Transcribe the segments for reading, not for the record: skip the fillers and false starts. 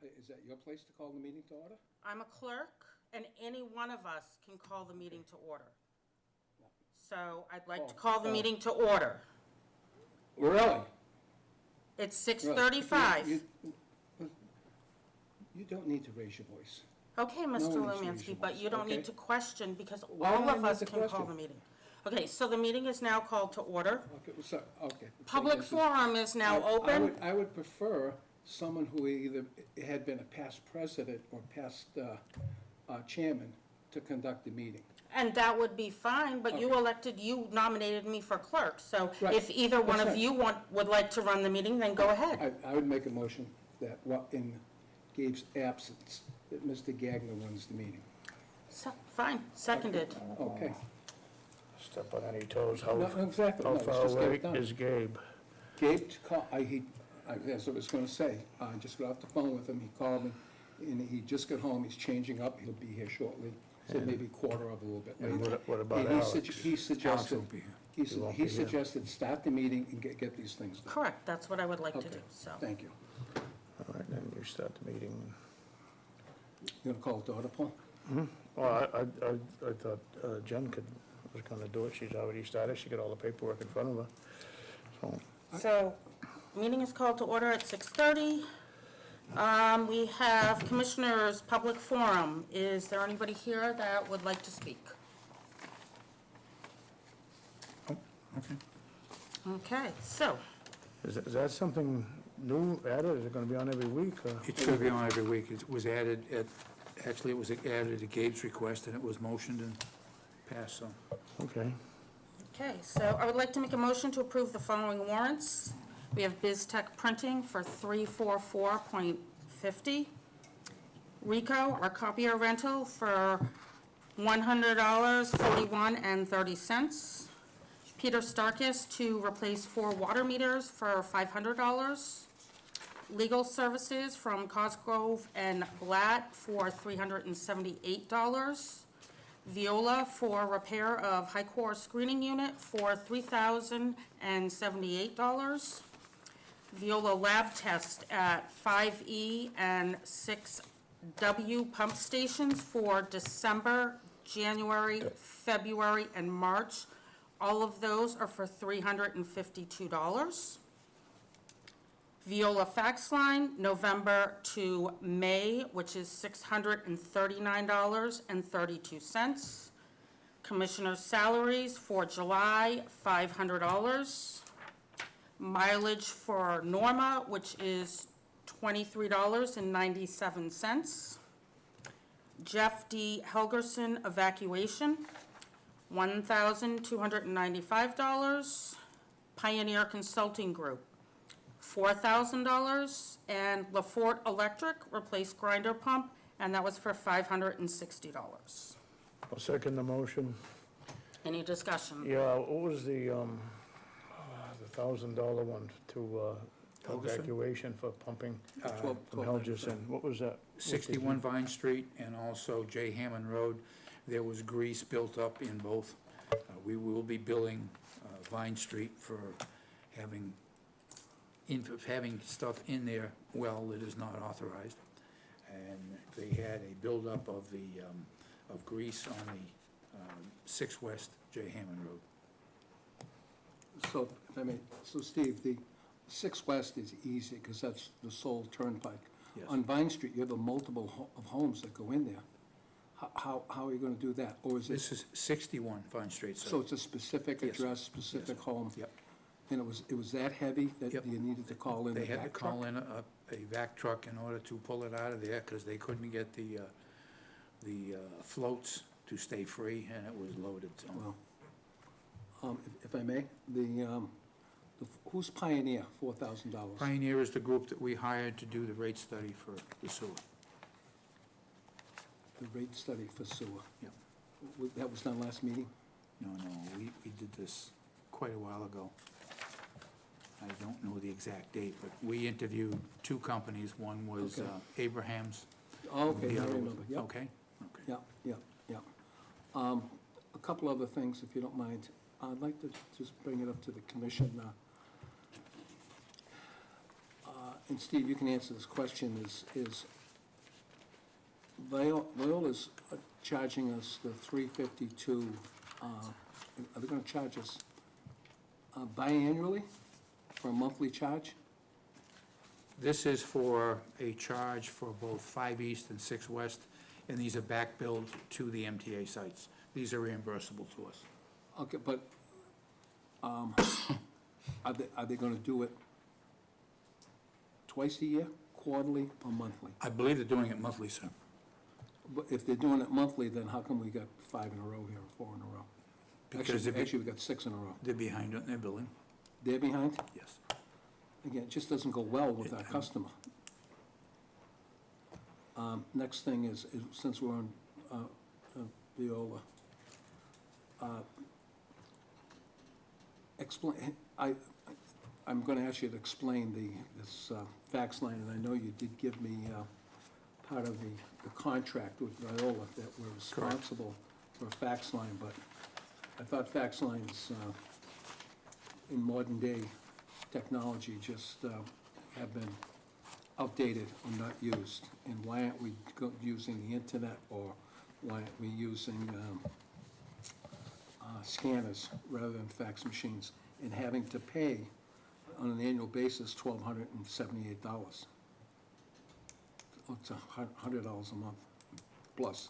Is that your place to call the meeting to order? I'm a clerk, and any one of us can call the meeting to order. So I'd like to call the meeting to order. Really? It's Really? 6:35. You don't need to raise your voice. Okay, No Mr. one needs to raise your Lemansky, but voice, you don't okay? need to question because Why all do I of need us to can call question? the meeting. Okay, so the meeting is now called to order. Okay, so, okay. Public forum is now open. I would prefer someone who either had been a past president or past chairman to conduct the meeting. And that would be fine, but you nominated me for clerk. So Right. if either one That's of right. you would like to run the meeting, then go ahead. I would make a motion that in Gabe's absence, that Mr. Gagner runs the meeting. So, fine, seconded. Okay. Step on any toes. No, exactly. No, How let's far just get away it done. is Gabe? Gabe, that's what I was gonna say. I just got off the phone with him. He called me, and he just got home. He's changing up. He'll be here shortly. So maybe quarter of a little bit And later. what about He Alex? He suggested, He won't he be here. suggested start the meeting and get these things done. Correct, that's what I would like to Okay, do, so. thank you. All right, then you start the meeting. You gonna call it to order, Paul? Well, I thought Jen was gonna do it. She's already started. She got all the paperwork in front of her. So, So, meeting is called to order at 6:30. We have Commissioners' Public Forum. Is there anybody here that would like to speak? Okay, so, is that something new added? Is it gonna be on every week? It should be on every week. It was added actually, it was added at Gabe's request, and it was motioned and passed, so. Okay. so I would like to make a motion to approve the following warrants. We have BizTech Printing for $344.50. Rico, our copier rental, for $100, 41 30 Peter Starkis to replace 4 water meters for $500. Legal services from Cosgrove and Blatt for $378. Viola for repair of high-core screening unit for $3,078. Viola lab test at 5E and 6W pump stations for December, January, February, and March. All of those are for $352. Viola fax line, November to May, which is $639.32. Commissioner's salaries for July, $500. Mileage for Norma, which is $23.97. Jeff D. Helgerson evacuation, $1,295. Pioneer Consulting Group, $4,000. And LaForte Electric replaced grinder pump, and that was for $560. I'll second the motion. Any discussion? Yeah, what was the $1,000 one to Helgeson? evacuation for pumping from 12. Helgeson? What was that? 61 Vine Street and also J. Hammond Road, there was grease built up in both. We will be billing Vine Street for having stuff in their well that is not authorized. And they had a buildup of grease on the 6 West J. Hammond Road. So, if I may, so Steve, the 6 West is easy, because that's the sole turnpike. Yes. On Vine Street, you have a multiple of homes that go in there. How are you gonna do that? Or is This it, is 61 Vine Street, sir. so it's a specific Yes. address, specific Yes. home? Yep. And it was that heavy that Yep. you needed to call in a They had to vac truck? call in a vac truck in order to pull it out of there, because they couldn't get the floats to stay free, and it was loaded, so. Well, if I may, who's Pioneer, $4,000? Pioneer is the group that we hired to do the rate study for the sewer. The rate study for sewer. Yep. That was done last meeting? No, we did this quite a while ago. I don't know the exact date, but we interviewed 2 companies. One was Okay. Abraham's. Oh, okay, The I other was- remember, yep. Okay. Yeah. A couple other things, if you don't mind. I'd like to just bring it up to the commission. and Steve, you can answer this question, is Viola's charging us the $352, are they gonna charge us biannually for a monthly charge? This is for a charge for both 5 East and 6 West, and these are back billed to the MTA sites. These are reimbursable to us. Okay, but, are they gonna do it twice a year, quarterly, or monthly? I believe they're doing it monthly, sir. But if they're doing it monthly, then how come we got 5 in a row here, or 4 in a row? Because Actually, we got 6 in a row. they're behind on their billing, They're behind? yes. Again, it just doesn't go well with our customer. Next thing is since we're on Viola, explain, I'm gonna ask you to explain this fax line, and I know you did give me part of the contract with Viola that we're responsible for a fax line, but I thought fax lines in modern day technology just have been outdated or not used. And why aren't we using the internet, or why aren't we using scanners rather than fax machines, and having to pay on an annual basis $1,278? Oh, it's $100 a month plus.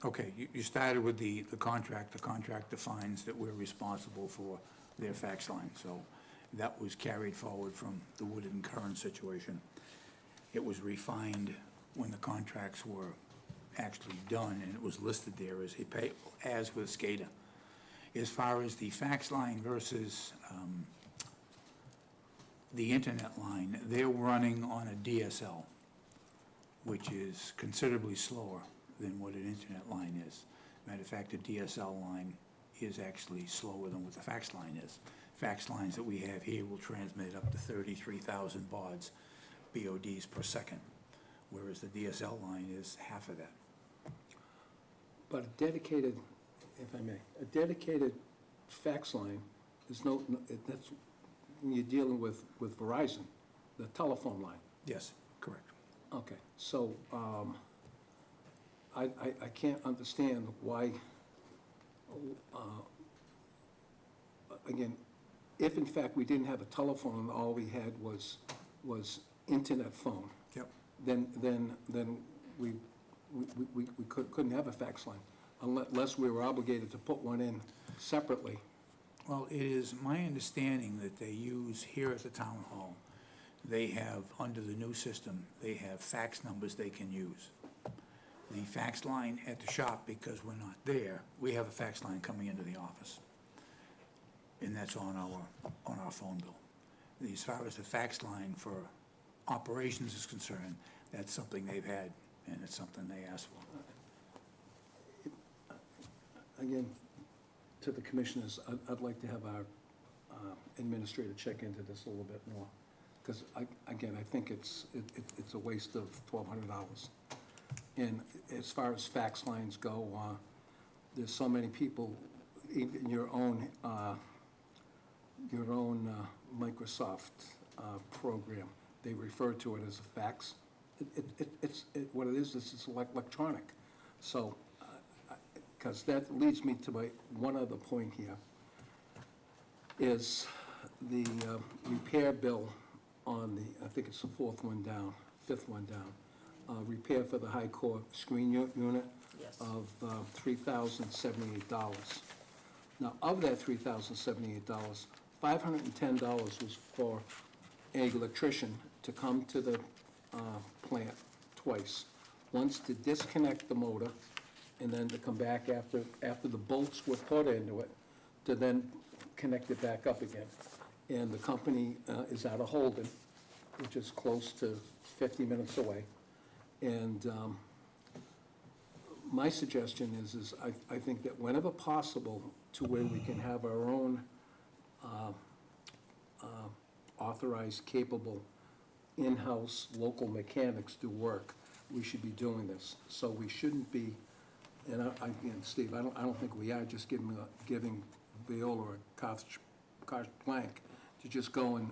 Okay, you started with the contract. The contract defines that we're responsible for their fax line, so that was carried forward from the Wooded and Curran situation. It was refined when the contracts were actually done, and it was listed there as a pay, as with SCADA. As far as the fax line versus the internet line, they're running on a DSL, which is considerably slower than what an internet line is. Matter of fact, the DSL line is actually slower than what the fax line is. Fax lines that we have here will transmit up to 33,000 BODs per second, whereas the DSL line is half of that. But a dedicated, if I may, a dedicated fax line is that's, when you're dealing with Verizon, the telephone line. Yes, correct. Okay, so, I can't understand why, again, if in fact we didn't have a telephone and all we had was internet phone, Yep. then we couldn't have a fax line unless we were obligated to put one in separately. Well, it is my understanding that they use here at the town hall, they have, under the new system, they have fax numbers they can use. The fax line at the shop, because we're not there, we have a fax line coming into the office. And that's on our phone bill. As far as the fax line for operations is concerned, that's something they've had, and it's something they asked for. Again, to the commissioners, I'd like to have our administrator check into this a little bit more, because again, I think it's a waste of $1,200. And as far as fax lines go, there's so many people, even your own Microsoft program, they refer to it as a fax. What it is it's electronic. So, because that leads me to one other point here, is the repair bill on the, I think it's the fifth one down, repair for the high court screen unit Yes. of $3,078. Now, of that $3,078, $510 was for an electrician to come to the plant twice. Once to disconnect the motor, and then to come back after the bolts were put into it, to then connect it back up again. And the company is out of Holden, which is close to 50 minutes away. And my suggestion is I think that whenever possible, to where we can have our own authorized, capable, in-house local mechanics do work, we should be doing this. So we shouldn't be, and again, Steve, I don't think we are just giving Viola a carte blanche to just go and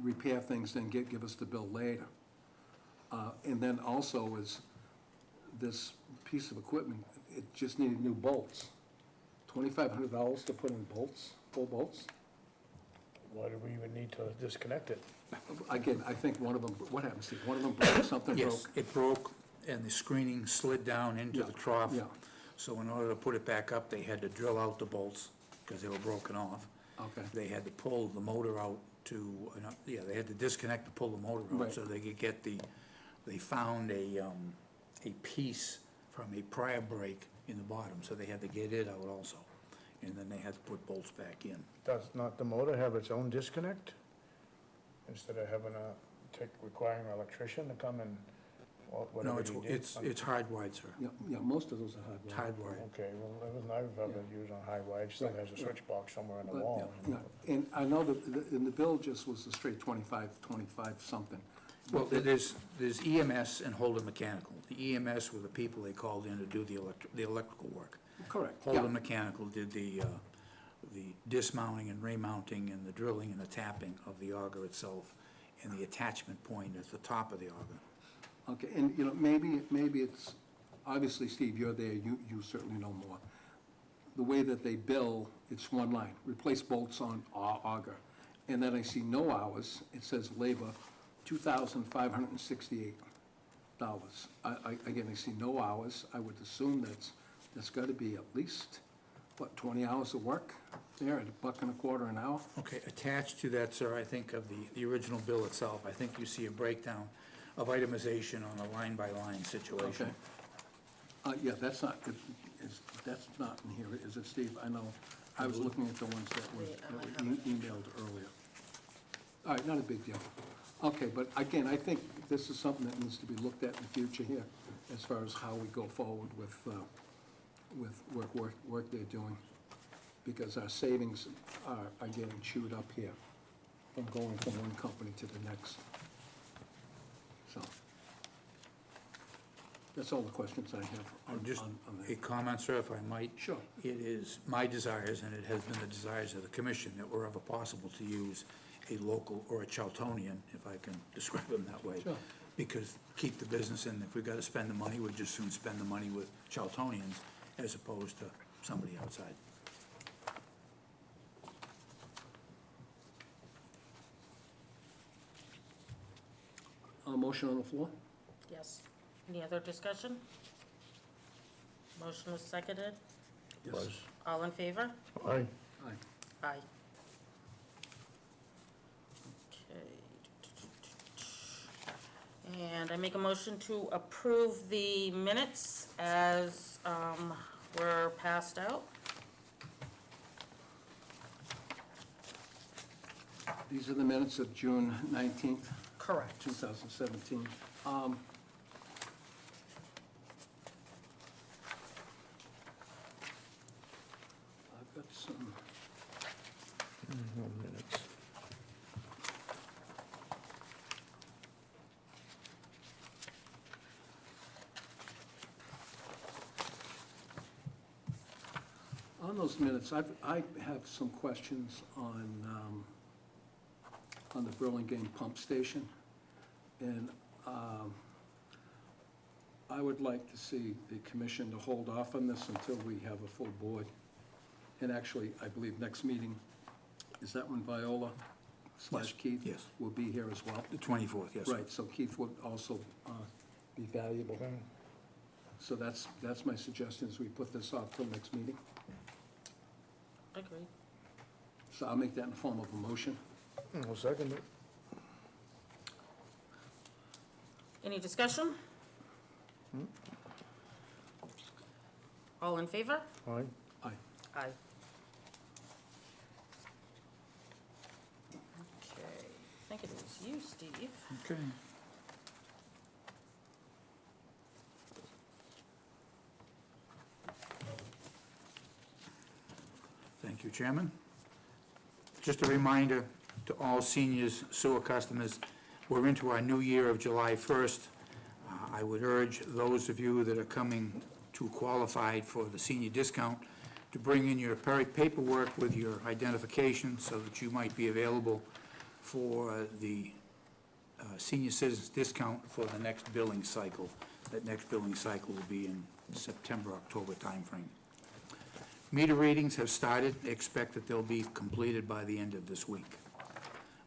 repair things, then give us the bill later. And then also is this piece of equipment, it just needed new bolts. $2,500 to put in bolts, full bolts? Why do we even need to disconnect it? Again, I think one of them, what happened, Steve? One of them broke, something broke? Yes, it broke, and the screening slid down into Yeah, the trough. yeah. So in order to put it back up, they had to drill out the bolts, because they were broken off. Okay. They had to pull the motor out they had to disconnect to pull the motor out, Right. so they could get they found a piece from a prior brake in the bottom, so they had to get it out also. And then they had to put bolts back in. Does not the motor have its own disconnect? Instead of having requiring an electrician to come and, whatever No, he did? it's hardwired, sir. Yeah, most of those are It's hardwired. hardwired. Okay, well, everything I've ever used on high wire, it still Right, has a right. switch box somewhere in the But, wall. yeah, yeah. And I know that, in the bill just was a straight 25 something. Well, there's EMS and Holden Mechanical. The EMS were the people they called in to do the electrical work. Correct, yeah. Holden Mechanical did the dismounting and remounting and the drilling and the tapping of the auger itself and the attachment point at the top of the auger. Okay, and, maybe it's, obviously, Steve, you're there, you certainly know more. The way that they bill, it's one line, replace bolts on auger. And then I see no hours, it says labor, $2,568. Again, I see no hours, I would assume that's gotta be at least, 20 hours of work there at $1.25 an hour? Okay, attached to that, sir, I think of the original bill itself, I think you see a breakdown of itemization on a line-by-line situation. Okay. Yeah, that's not in here, is it, Steve? I know, I was looking at the ones that were emailed earlier. All right, not a big deal. Okay, but again, I think this is something that needs to be looked at in the future here, as far as how we go forward with work they're doing, because our savings are getting chewed up here from going from one company to the next. So, that's all the questions I have on Just on a that. comment, sir, if I might. Sure. It is my desires, and it has been the desires of the commission, that wherever possible to use a local or a Charltonian, if I can describe them that way. Sure. Because keep the business, and if we've got to spend the money, we'd just soon spend the money with Charltonians as opposed to somebody outside. Motion on the floor? Yes. Any other discussion? Motion was seconded. Yes. All in favor? Aye. Aye. Aye. Okay. And I make a motion to approve the minutes as were passed out. These are the minutes of June 19th, Correct. 2017. I've got some, No minutes. on those minutes, I have some questions on the Burlingame Pump Station. And I would like to see the commission to hold off on this until we have a full board. And actually, I believe next meeting, is that when Viola / Keith? Yes. Will be here as well? The 24th, yes. Right, so Keith would also be valuable. Okay. So that's my suggestion, is we put this off till next meeting. Agreed. So I'll make that in the form of a motion. I'll second it. Any discussion? All in favor? Aye. Aye. Aye. Okay, I think it was you, Steve. Okay. Thank you, Chairman. Just a reminder to all seniors sewer customers, we're into our new year of July 1st. I would urge those of you that are coming to qualify for the senior discount to bring in your paperwork with your identification so that you might be available for the senior citizens discount for the next billing cycle. That next billing cycle will be in September, October timeframe. Meter readings have started. Expect that they'll be completed by the end of this week.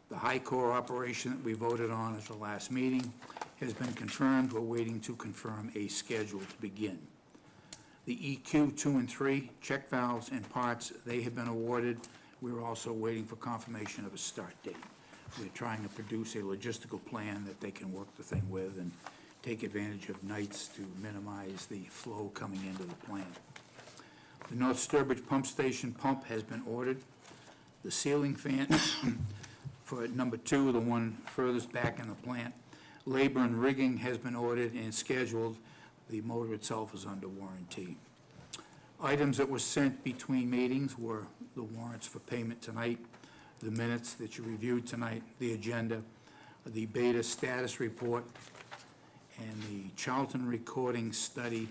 The high core operation that we voted on at the last meeting has been confirmed. We're waiting to confirm a schedule to begin. The EQ 2 and 3 check valves and parts, they have been awarded. We're also waiting for confirmation of a start date. We're trying to produce a logistical plan that they can work the thing with and take advantage of nights to minimize the flow coming into the plant. The North Sturbridge Pump Station pump has been ordered. The ceiling fan for number 2, the one furthest back in the plant, labor and rigging has been ordered and scheduled. The motor itself is under warranty. Items that were sent between meetings were the warrants for payment tonight, the minutes that you reviewed tonight, the agenda, the beta status report, and the Charlton Recording Study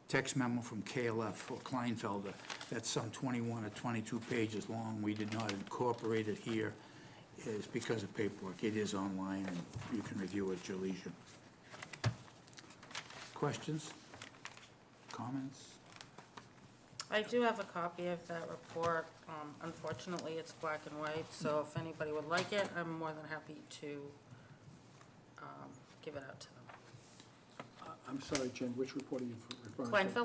text memo from KLF for Kleinfelder. That's some 21 or 22 pages long. We did not incorporate it here. It's because of paperwork. It is online, and you can review it at your leisure. Questions? Comments? I do have a copy of that report. Unfortunately, it's black and white, so if anybody would like it, I'm more than happy to give it out to them. I'm sorry, Jen, which report are you referring to?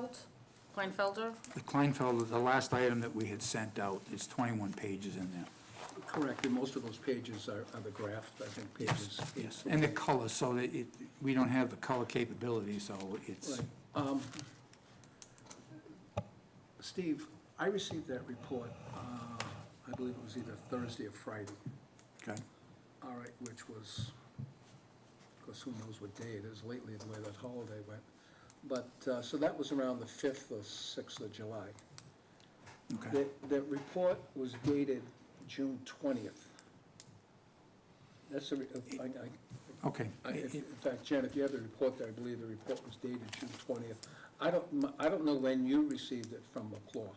Kleinfelder? The Kleinfelder, the last item that we had sent out is 21 pages in there. Correct, and most of those pages are the graph, I think, pages. Yes, and the color, so that we don't have the color capability, so it's, Right. Steve, I received that report, I believe it was either Thursday or Friday, okay. all right, which was, of course, who knows what day it is lately, the way that holiday went. But, so that was around the 5th or 6th of July. Okay. The report was dated June 20th. That's the, Okay. in fact, Jen, if you have the report there, I believe the report was dated June 20th. I don't know when you received it from McClure.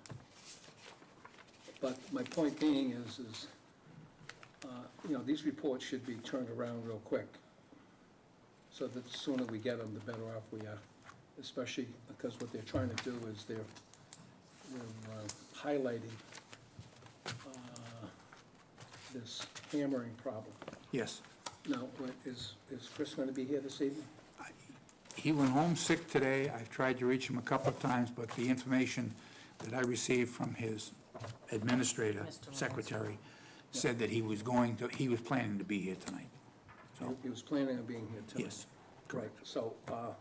But my point being is, you know, these reports should be turned around real quick. So that the sooner we get them, the better off we are. Especially because what they're trying to do is they're highlighting this hammering problem. Yes. Now, is Chris going to be here this evening? He went home sick today. I've tried to reach him a couple of times, but the information that I received from his administrator, Mr. secretary, said that he was planning to be here tonight. So, He was planning on being here tonight. yes, Right, so, I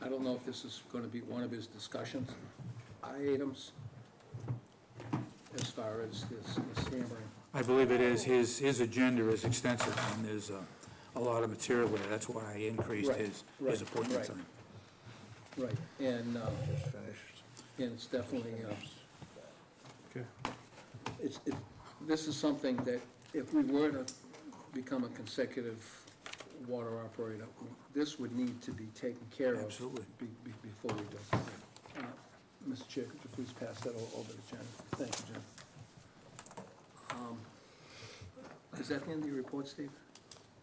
don't know if this is going to be one of his discussions items as far as this hammering. I believe it is. His agenda is extensive, and there's a lot of material there. That's why I increased Right, his right, appointment right. time. Right, and Just finished. it's definitely, Okay. this is something that if we were to become a consecutive water operator, this would need to be taken care of. Absolutely. Before we do. Mr. Chair, could you please pass that over to Jen? Thank you, Jen. Is that the end of your report, Steve?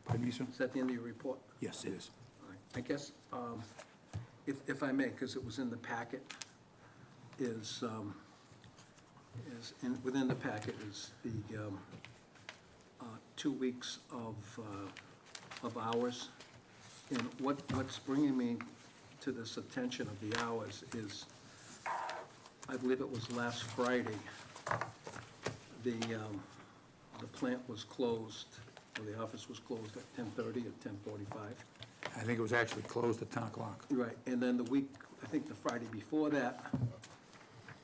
Pardon me, sir? Is that the end of your report? Yes, it is. All right. I guess, if I may, because it was in the packet, within the packet is the 2 weeks of hours. And what's bringing me to this attention of the hours is, I believe it was last Friday, the plant was closed, or the office was closed at 10:30 or 10:45. I think it was actually closed at 10 o'clock. Right, and then the week, I think the Friday before that,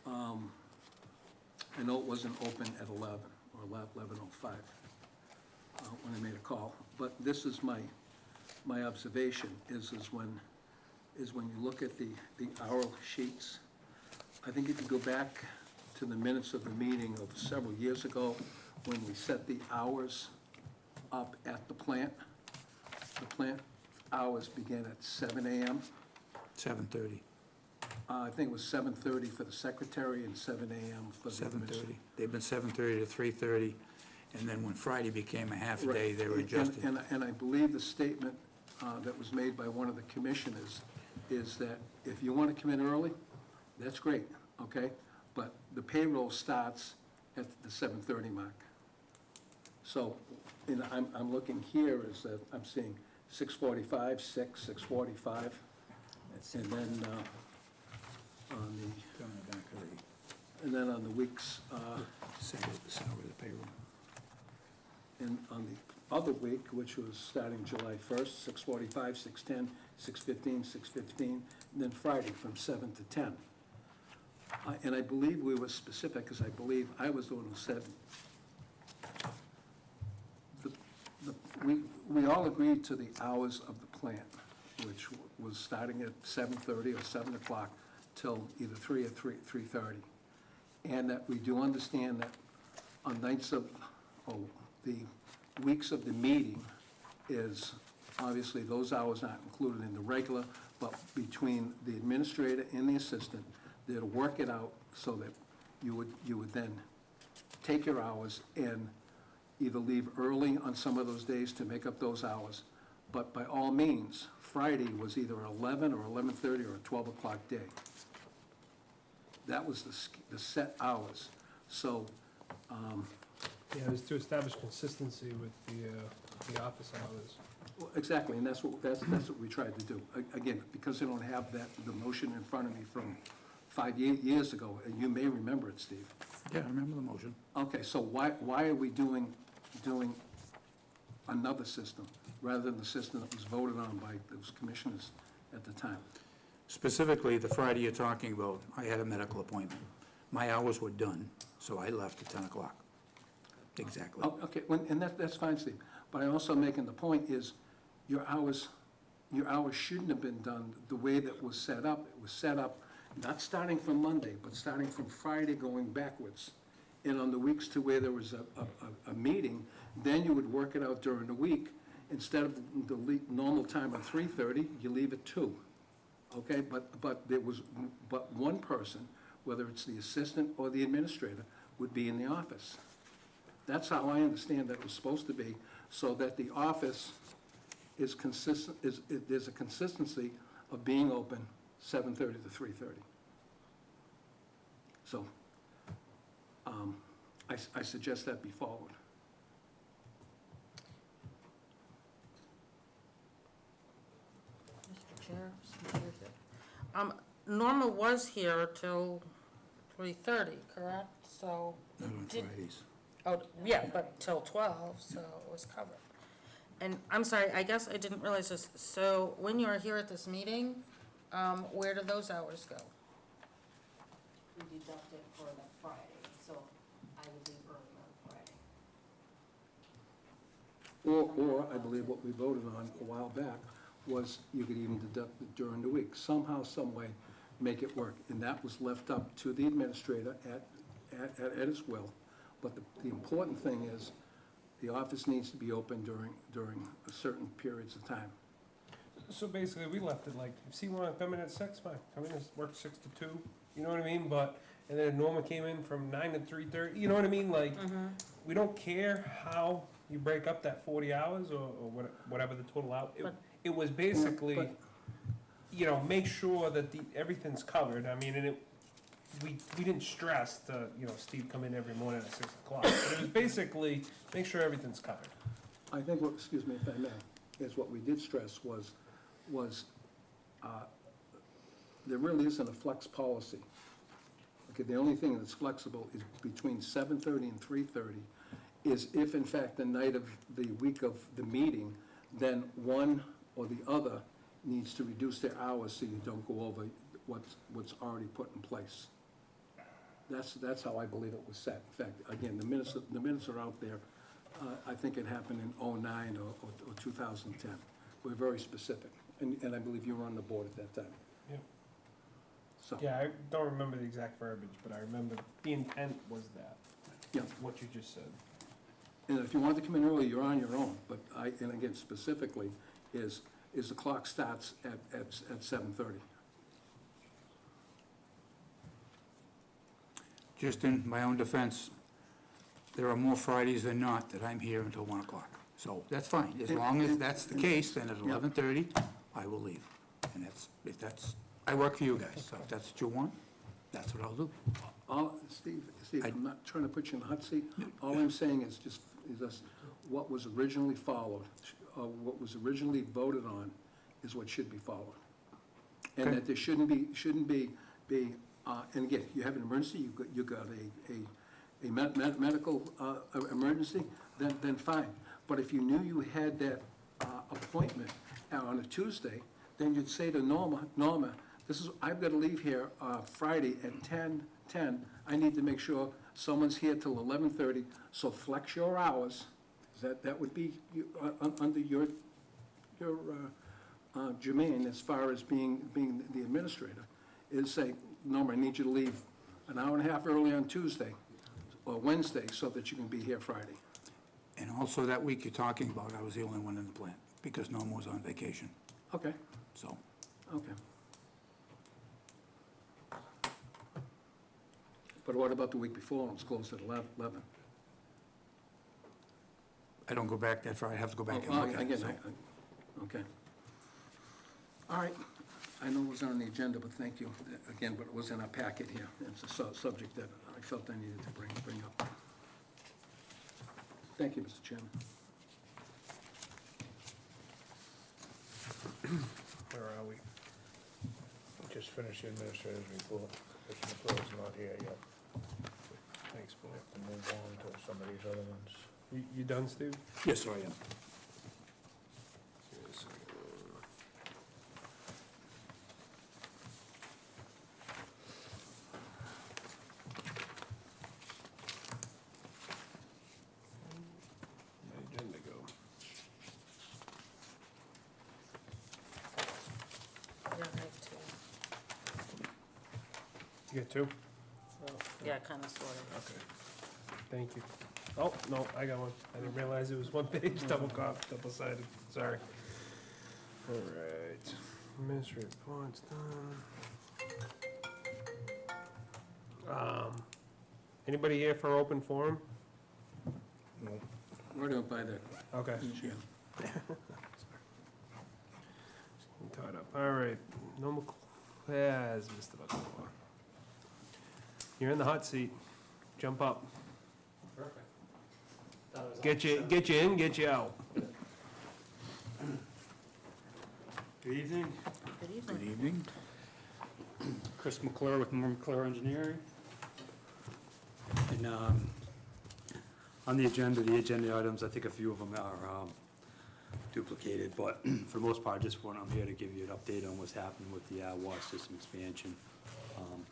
I know it wasn't open at 11 or 11:05 when I made a call. But this is my observation, is when you look at the hour sheets, I think if you go back to the minutes of the meeting of several years ago, when we set the hours up at the plant hours began at 7 a.m. 7:30. I think it was 7:30 for the secretary and 7 AM for the 7:30. They've been 7:30 to 3:30, and then when Friday became a half Right. day, they were And- adjusted. And I believe the statement that was made by one of the commissioners is that if you want to come in early, that's great, okay? But the payroll starts at the 7:30 mark. So, and I'm looking here is that I'm seeing 6:45, 6:45, and then on the, On the back of and then on the weeks, the salary of the payroll. and on the other week, which was starting July 1st, 6:45, 6:10, 6:15, 6:15, and then Friday from 7 to 10. And I believe we were specific, because I believe I was the one who said, we all agreed to the hours of the plant, which was starting at 7:30 or 7 o'clock till either 3 or 3:30. And that we do understand that on nights of, the weeks of the meeting is, obviously, those hours aren't included in the regular, but between the administrator and the assistant, they'll work it out so that you would then take your hours and either leave early on some of those days to make up those hours, but by all means, Friday was either 11 or 11:30 or a 12 o'clock day. That was the set hours. So, Yeah, it was to establish consistency with the office hours. well, exactly, and that's what we tried to do. Again, because I don't have the motion in front of me from 5 years ago, and you may remember it, Steve. Yeah, I remember the motion. Okay, so why are we doing another system rather than the system that was voted on by those commissioners at the time? Specifically, the Friday you're talking about, I had a medical appointment. My hours were done, so I left at 10 o'clock. Exactly. Oh, okay, and that's fine, Steve. But I'm also making the point is, your hours shouldn't have been done the way that was set up. It was set up not starting from Monday, but starting from Friday going backwards. And on the weeks to where there was a meeting, then you would work it out during the week. Instead of the normal time of 3:30, you leave at 2. Okay, but one person, whether it's the assistant or the administrator, would be in the office. That's how I understand that it was supposed to be, so that the office is consistent, there's a consistency of being open 7:30 to 3:30. So, I suggest that be followed. Mr. Chair, some chairs here. Norma was here till 3:30, correct? So, Not on did- Fridays. oh, yeah, but till 12, so it was covered. And I'm sorry, I guess I didn't realize this. So when you were here at this meeting, where did those hours go? We deducted for the Friday, so I would leave early on Friday. Or I believe what we voted on a while back was you could even deduct it during the week. Somehow, some way, make it work. And that was left up to the administrator at his will. But the important thing is, the office needs to be open during certain periods of time. So basically, we left it like, if you want to come in at 6, fine, come in and work 6 to 2, you know what I mean? But, and then Norma came in from 9 to 3:30, you know what I mean? Like, we don't care how you break up that 40 hours or whatever the total out. It was basically, But- you know, make sure that everything's covered. I mean, and we didn't stress to, you know, Steve come in every morning at 6 o'clock. But it was basically, make sure everything's covered. I think what, excuse me if I may, is what we did stress was there really isn't a flex policy. Okay, the only thing that's flexible is between 7:30 and 3:30, is if in fact the night of the week of the meeting, then one or the other needs to reduce their hours so you don't go over what's already put in place. That's how I believe it was set. In fact, again, the minutes are out there. I think it happened in '09 or 2010. We're very specific, and I believe you were on the board at that time. Yeah. So, Yeah, I don't remember the exact verbiage, but I remember the intent was that, yeah, what you just said. and if you want to come in early, you're on your own, but and again, specifically, is the clock starts at 7:30. just in my own defense, there are more Fridays than not that I'm here until 1 o'clock. So that's fine. As long as that's the case, then at 11:30, I will leave. And if that's, I work for you guys, so if that's what you want, that's what I'll do. Steve, I'm not trying to put you in the hot seat. All I'm saying is just what was originally followed, what was originally voted on is what should be followed. And Okay. that there shouldn't be, and again, you have an emergency, you got a medical emergency, then fine. But if you knew you had that appointment on a Tuesday, then you'd say to Norma, I've got to leave here Friday at 10:10. I need to make sure someone's here till 11:30, so flex your hours. That would be under your germane as far as being the administrator, is say, Norma, I need you to leave an hour and a half early on Tuesday or Wednesday so that you can be here Friday. And also that week you're talking about, I was the only one in the plant because Norma was on vacation, Okay, so. okay. But what about the week before? It was closed at 11. I don't go back that far, I have to go back and Oh, look at it, again, so. okay. All right, I know it was on the agenda, but thank you again, but it was in our packet here. It's a subject that I felt I needed to bring up. Thank you, Mr. Chairman. Where are we? Just finish the administrator's report. Mr. McClur's not here yet. Thanks, Paul. To move on to some of these other ones. You done, Steve? Yes, sir, I am. Yes. My agenda go. Yeah, I have two. You got two? Yeah, kind of, sort of. Okay. Thank you. Oh, no, I got one. I didn't realize it was one page, double-sided, sorry. All right, administrative reports done. Anybody here for open forum? No. We're going to buy that. Okay. Yeah. I'm tied up. All right, normal class, Mr. Buckaloo. You're in the hot seat. Jump up. Get you in, get you out. Good evening, Good Good evening. evening. Chris McClure with Moore McClure Engineering. And on the agenda items, I think a few of them are duplicated, but for the most part, I'm here to give you an update on what's happening with the water system expansion.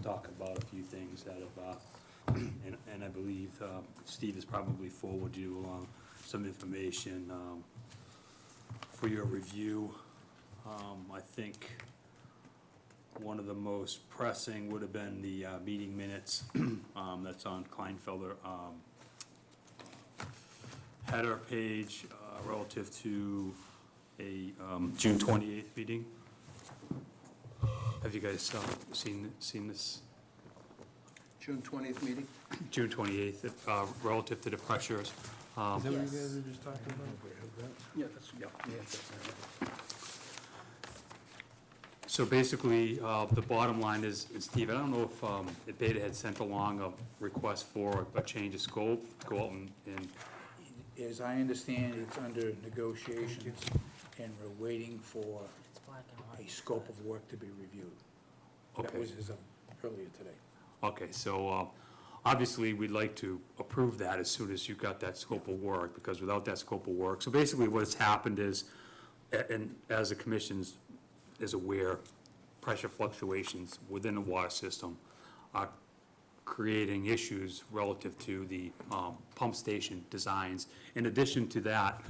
Talk about a few things that have, and I believe Steve has probably forwarded you along some information for your review. I think one of the most pressing would have been the meeting minutes that's on Kleinfelder header page relative to a June 28th meeting. Have you guys seen this? June 20th meeting? June 28th, relative to the pressures. Is that what you Yes. guys were just talking about? Yeah, yeah. So basically, the bottom line is, Steve, I don't know if Beta had sent along a request for a change of scope, to go out and As I understand, it's under negotiations, and we're waiting for It's black and a white. scope of work to be reviewed. That Okay. was as of earlier today. Okay, so obviously, we'd like to approve that as soon as you got that scope of work, because without that scope of work, so basically what has happened is, and as the commission is aware, pressure fluctuations within the water system are creating issues relative to the pump station designs. In addition to that,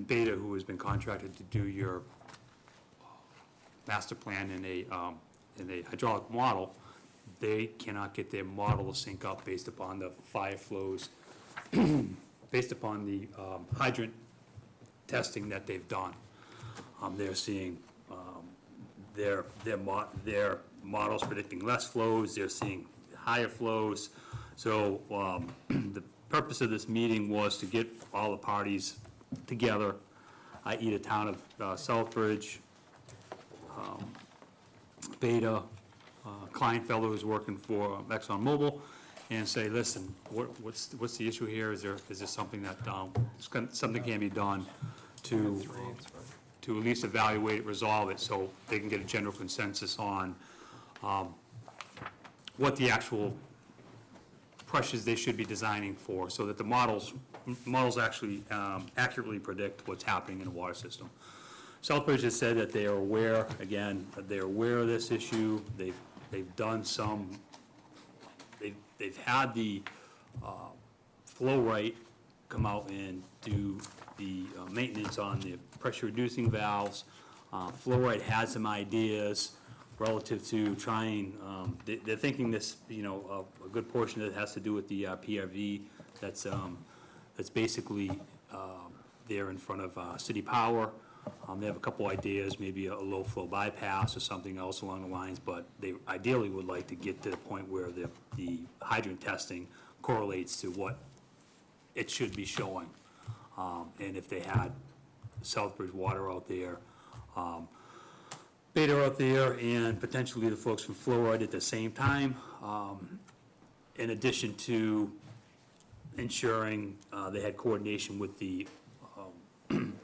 Beta, who has been contracted to do your master plan in a hydraulic model, they cannot get their model to sync up based upon the fire flows, based upon the hydrant testing that they've done. They're seeing their models predicting less flows, they're seeing higher flows. So the purpose of this meeting was to get all the parties together, i.e. the town of Southbridge, Beta, Kleinfelder, who's working for ExxonMobil, and say, listen, what's the issue here? Is there something that, something can be done to at least evaluate it, resolve it, so they can get a general consensus on what the actual pressures they should be designing for, so that the models actually accurately predict what's happening in the water system. Southbridge has said that they are aware, again, that they're aware of this issue. They've done some, they've had the flow right come out and do the maintenance on the pressure reducing valves. Flow right has some ideas relative to trying, they're thinking this, a good portion of it has to do with the PRV that's basically there in front of City Power. They have a couple ideas, maybe a low flow bypass or something else along the lines, but they ideally would like to get to the point where the hydrant testing correlates to what it should be showing. And if they had Southbridge Water out there, Beta out there, and potentially the folks from Fluoride at the same time, in addition to ensuring they had coordination with the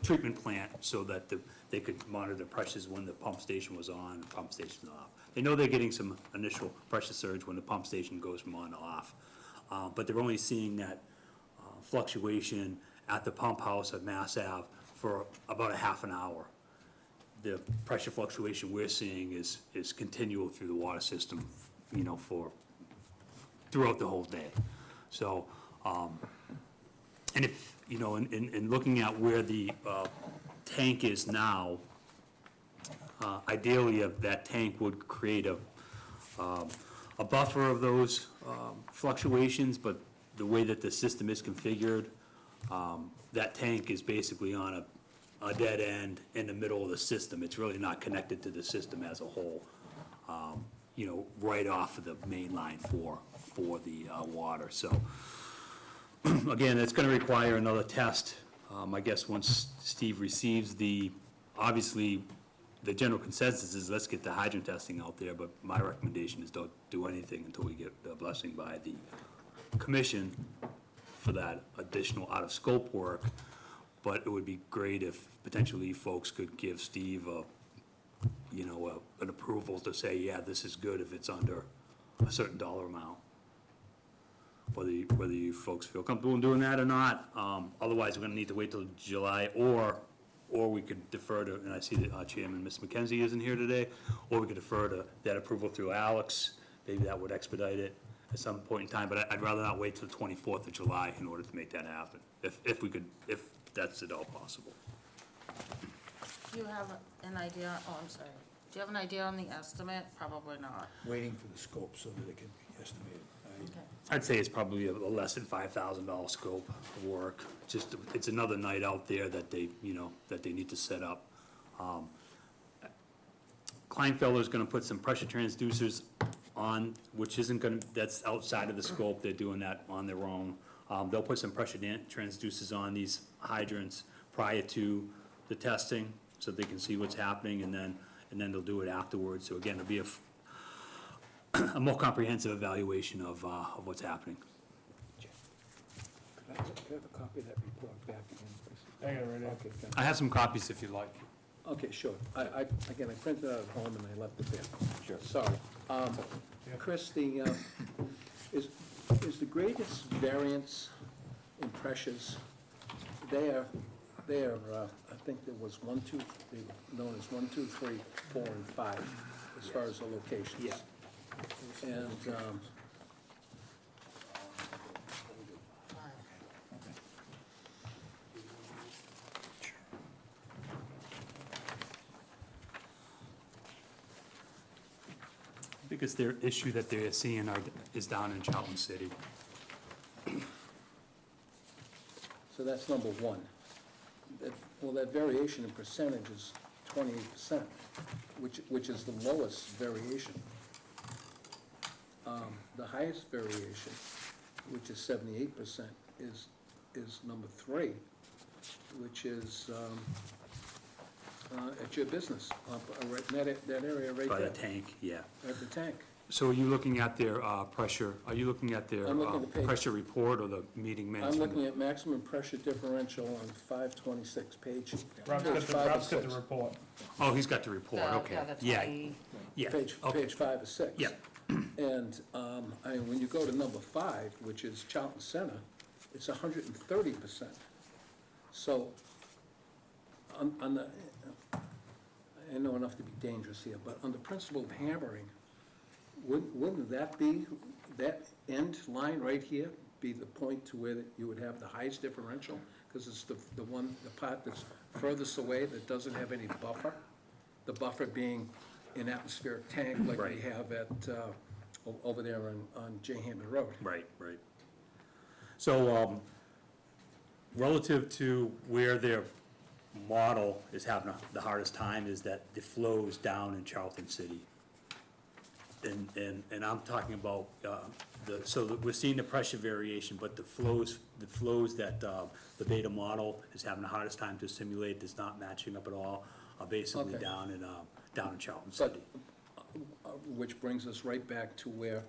treatment plant so that they could monitor the pressures when the pump station was on and pump station off. They know they're getting some initial pressure surge when the pump station goes from on to off, but they're only seeing that fluctuation at the pump house at Mass Ave for about a half an hour. The pressure fluctuation we're seeing is continual through the water system, for throughout the whole day. So, and if, in looking at where the tank is now, ideally that tank would create a buffer of those fluctuations, but the way that the system is configured, that tank is basically on a dead end in the middle of the system. It's really not connected to the system as a whole, right off of the main line for the water. So, again, it's going to require another test. I guess once Steve receives obviously, the general consensus is let's get the hydrant testing out there, but my recommendation is don't do anything until we get the blessing by the commission for that additional out-of-scope work. But it would be great if potentially folks could give Steve an approval to say, yeah, this is good if it's under a certain dollar amount. Whether you folks feel comfortable in doing that or not. Otherwise, we're gonna need to wait till July, or we could defer to, and I see that Chairman, Ms. McKenzie isn't here today, or we could defer to that approval through Alex. Maybe that would expedite it at some point in time, but I'd rather not wait till the 24th of July in order to make that happen, if that's at all possible. Do you have an idea, I'm sorry, do you have an idea on the estimate? Probably not. Waiting for the scope so that it can be estimated. Okay. I'd say it's probably a less than $5,000 scope of work. It's another night out there that they need to set up. Kleinfelder's gonna put some pressure transducers on, which that's outside of the scope. They're doing that on their own. They'll put some pressure transducers on these hydrants prior to the testing, so they can see what's happening, and then they'll do it afterwards. So again, it'll be a more comprehensive evaluation of what's happening. Could I have a copy of that report back again, please? I got it right now. Okay, thank I have some copies if you'd like. you. Okay, sure. I printed it out at home and I left it there. Sure. Sorry. Chris, is the greatest variance in pressures, they are, I think there was they were known as 1, 2, 3, 4, and 5, as far as the locations. Yeah. And, Because their issue that they're seeing is down in Charlton City. so that's number one. That variation in percentage is 28%, which is the lowest variation. The highest variation, which is 78%, is number 3, which is at your business, right in that area right By there, the tank, yeah. at the tank. So are you looking at their pressure, are you looking at their I'm looking at the page. pressure report or the meeting minutes? I'm from the- looking at maximum pressure differential on 526 page. Rob's page got 5 of Rob's got the 6. report. Oh, he's got the report, okay. Yeah, the Yeah, 20, yeah, Page okay. 5 of 6. Yeah. And when you go to number 5, which is Charlton Center, it's 130%. So, on the, I know enough to be dangerous here, but on the principle of hammering, wouldn't that be, that end line right here, be the point to where you would have the highest differential? Because it's the part that's furthest away that doesn't have any buffer, the buffer being an atmospheric tank like we Right. have at, over there on J. Hammond Road. Right, right. So, relative to where their model is having the hardest time is that the flows down in Charlton City. And I'm talking about, so that we're seeing the pressure variation, but the flows that, the beta model is having the hardest time to simulate, that's not matching up at all, are basically Okay. down in Charlton But, City. which brings us right back to where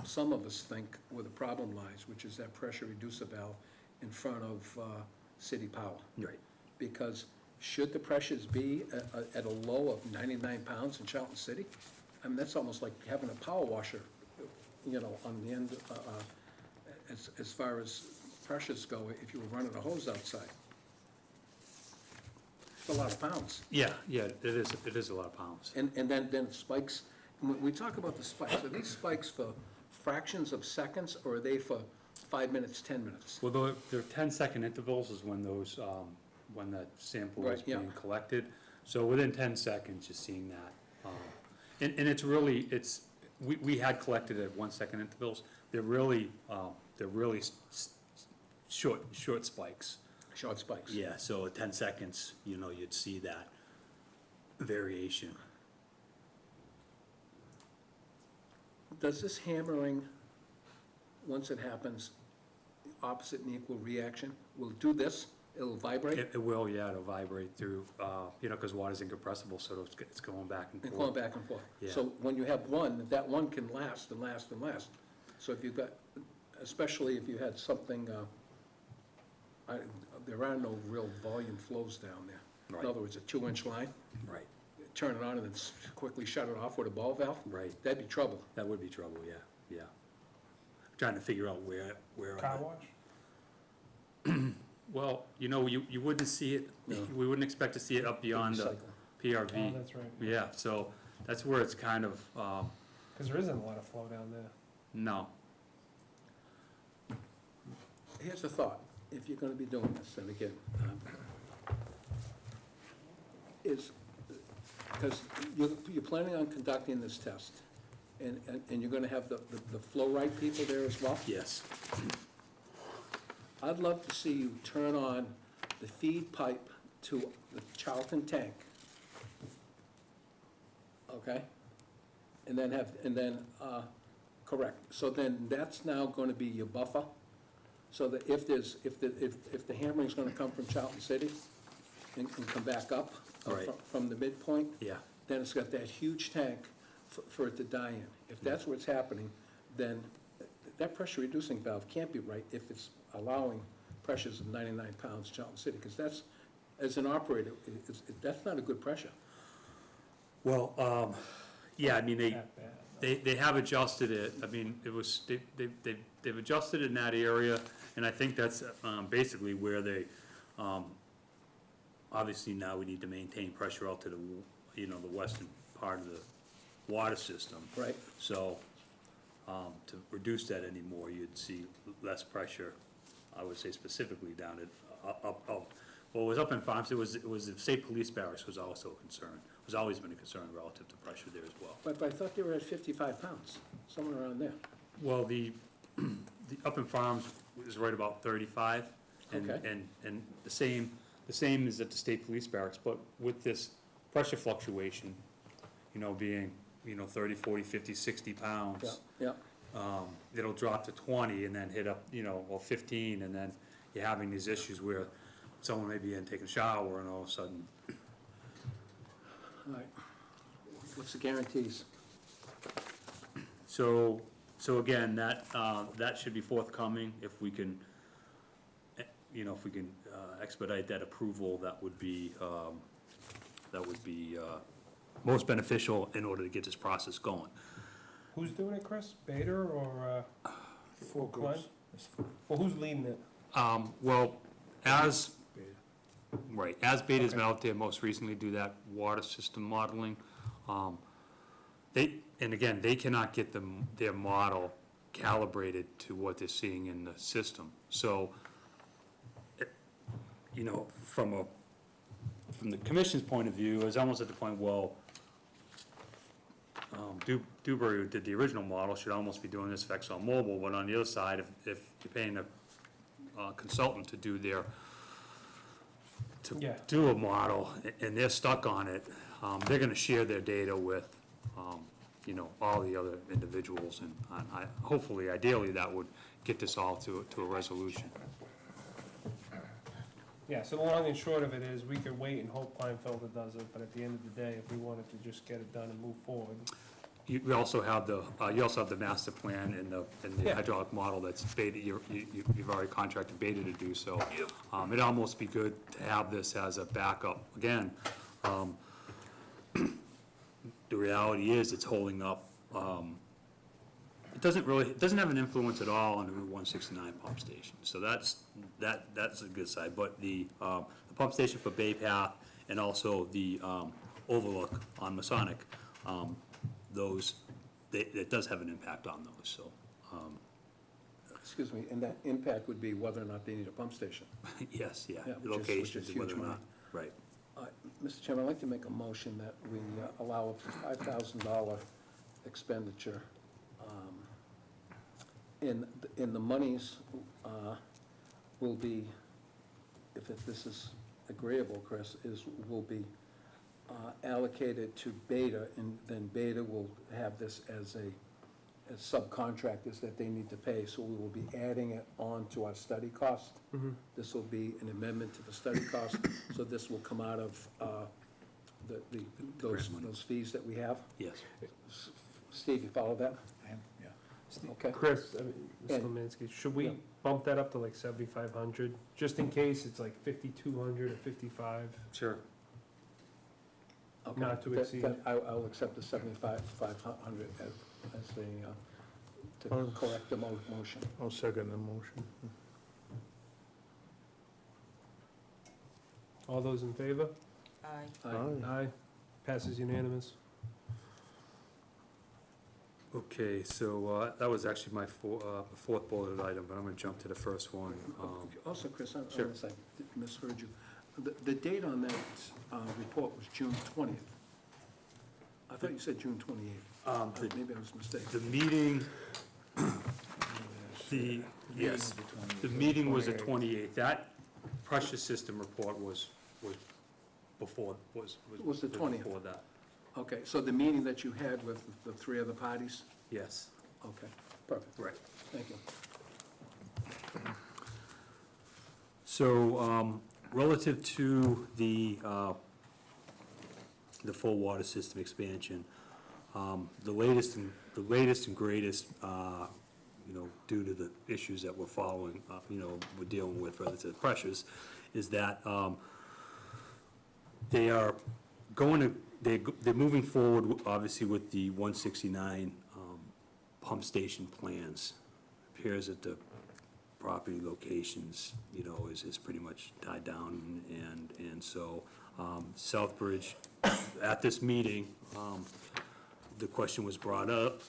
some of us think where the problem lies, which is that pressure reducer valve in front of city power. Right, Because should the pressures be at a low of 99 pounds in Charlton City? I mean, that's almost like having a power washer, on the end, as far as pressures go, if you were running a hose outside. It's a lot of pounds. yeah, it is a lot of pounds. And then it spikes, and when we talk about the spikes, are these spikes for fractions of seconds, or are they for 5 minutes, 10 minutes? Well, the 10-second intervals is when those, when that sample is Right, yeah. being collected. So within 10 seconds, you're seeing that. And it's really, we had collected at 1-second intervals. They're really short spikes. Short spikes. Yeah, so at 10 seconds, you'd see that variation. Does this hammering, once it happens, opposite and equal reaction, will do this? It'll vibrate It will, yeah, it'll vibrate through, because water's incompressible, so it's going back and and forth. going back and forth. Yeah. So when you have one, that one can last and last and last. So if you've got, especially if you had something, there are no real volume flows down there. Right. In other words, a 2-inch line, Right, turn it on and then quickly shut it off with a ball valve, right. that'd be trouble. That would be trouble, yeah. Trying to figure out where. Car wash? Well, you wouldn't see it, No. we wouldn't expect to see it up beyond the Recycle. PRV. Oh, that's right. Yeah, so that's where it's kind of, Because there isn't a lot of flow down there. no. Here's a thought, if you're gonna be doing this, and again, because you're planning on conducting this test, and you're gonna have the flow right people there as well? Yes, I'd love to see you turn on the feed pipe to the Charlton tank. Okay? And then correct. So then that's now gonna be your buffer, so that if the hammering's gonna come from Charlton City and come back up Right. from the midpoint, yeah, then it's got that huge tank for it to die in. If that's what's happening, then that pressure reducing valve can't be right if it's allowing pressures of 99 pounds Charlton City, because that's, as an operator, that's not a good pressure. well, yeah, I mean, That bad. they have adjusted it, I mean, they've adjusted it in that area, and I think that's, basically where they, obviously now we need to maintain pressure out to the western part of the water system. Right. So, to reduce that anymore, you'd see less pressure, I would say specifically down at, well, it was up in Farms, it was the state police barracks was also a concern, was always been a concern relative to pressure there as well. But I thought they were at 55 pounds, somewhere around there. Well, the up in Farms is right about 35, and, Okay. and the same is at the state police barracks, but with this pressure fluctuation, being, 30, 40, 50, 60 Yeah, pounds. yeah, It'll drop to 20 and then hit up, or 15, and then you're having these issues where someone may be in taking a shower and all of a sudden, all right. What's the guarantees? so again, that should be forthcoming. If we can, expedite that approval, that would be most beneficial in order to get this process going. Who's doing it, Chris? Bader or, Four Klein? groups. There's four. well, who's leading it? Well, as Beta's Okay. been out there most recently do that water system modeling, they cannot get their model calibrated to what they're seeing in the system. So, from the commission's point of view, it's almost at the point, well, Dewberry, who did the original model, should almost be doing this for ExxonMobil, but on the other side, if you're paying a consultant to do Yeah. do a model, and they're stuck on it, they're gonna share their data with, all the other individuals, and hopefully, ideally, that would get this all to a resolution. Yeah, so the long and short of it is, we could wait and hope Kleinfelder does it, but at the end of the day, if we wanted to just get it done and move forward. You also have the master plan and the Yeah. hydraulic model that's Beta, you've already contracted Beta to do, so. It'd almost be good to have this as a backup. Again, the reality is, it's holding up, it doesn't have an influence at all on the Route 169 pump station, so that's a good side. But the pump station for Bay Path and also the overlook on Masonic, it does have an impact on those, so, Excuse me, and that impact would be whether or not they need a pump station. yes, yeah, Yeah, the which locations is and whether or huge not, right. Mr. Chairman, I'd like to make a motion that we allow up to $5,000 expenditure. In the monies will be, if this is agreeable, Chris, will be allocated to Beta, and then Beta will have this as subcontractors that they need to pay, so we will be adding it on to our study cost. This will be an amendment to the study cost, so this will come out of those fees that we have. Yes. Steve, you follow that? I am, yeah. Okay. Chris, I mean, Mr. And- Lemansky, should Yeah. we bump that up to like 7,500, just in case it's like 5,200 or 55? Sure. Okay. Not to That- exceed. that I'll accept the 7,500 as to correct the motion. I'll second the motion. All those in favor? Aye. Aye. Aye. Passes unanimous. Okay, so that was actually my fourth bulleted item, but I'm gonna jump to the first one. Also, Chris, I Sure. misheard you. The date on that report was June 20th. I thought you said June 28th. Maybe I was mistaken. The meeting, yes, the meeting was the 28th. That pressure system report was before, Was the 20th. Before that, Okay, so the meeting that you had with the three other parties? yes, Okay, perfect, right. thank you. So, relative to the full water system expansion, the latest and greatest, due to the issues that we're following, we're dealing with relative to the pressures, is that, they're moving forward, obviously, with the 169 pump station plans. Appears that the property locations, is pretty much tied down, and so, Southbridge, at this meeting, the question was brought up,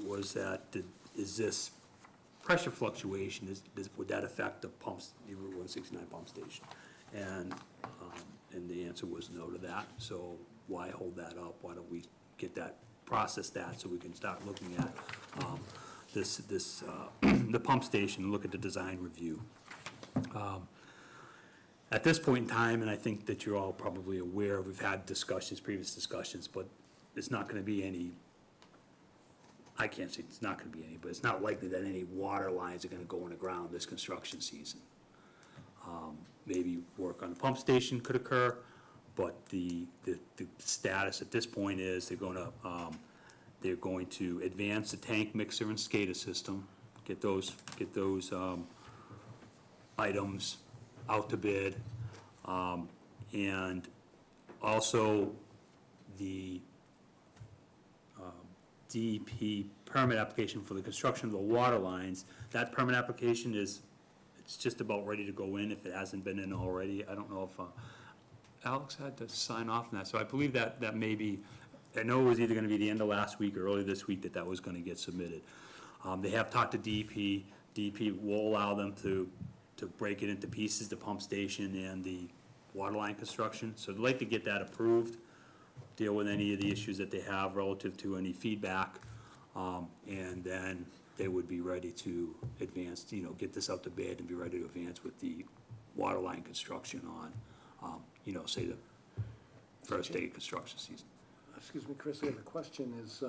was that, is this pressure fluctuation, would that affect the pumps, the Route 169 pump station? And the answer was no to that, so why hold that up? Why don't we process that, so we can start looking at the pump station, look at the design review. At this point in time, and I think that you're all probably aware, we've had previous discussions, but it's not gonna be any I can't say it's not gonna be any, but it's not likely that any water lines are gonna go in the ground this construction season. Maybe work on the pump station could occur, but the status at this point is they're going to advance the tank mixer and SCADA system, get those items out to bid. And also the DEP permit application for the construction of the water lines. That permit application it's just about ready to go in if it hasn't been in already. I don't know if Alex had to sign off on that, so I believe that may be, I know it was either gonna be the end of last week or early this week that was gonna get submitted. They have talked to DEP. DEP will allow them to break it into pieces, the pump station and the water line construction. So they'd like to get that approved, deal with any of the issues that they have relative to any feedback, and then they would be ready to advance, get this out to bid and be ready to advance with the water line construction on, say the first day of construction season. Excuse me, Chris, the question is,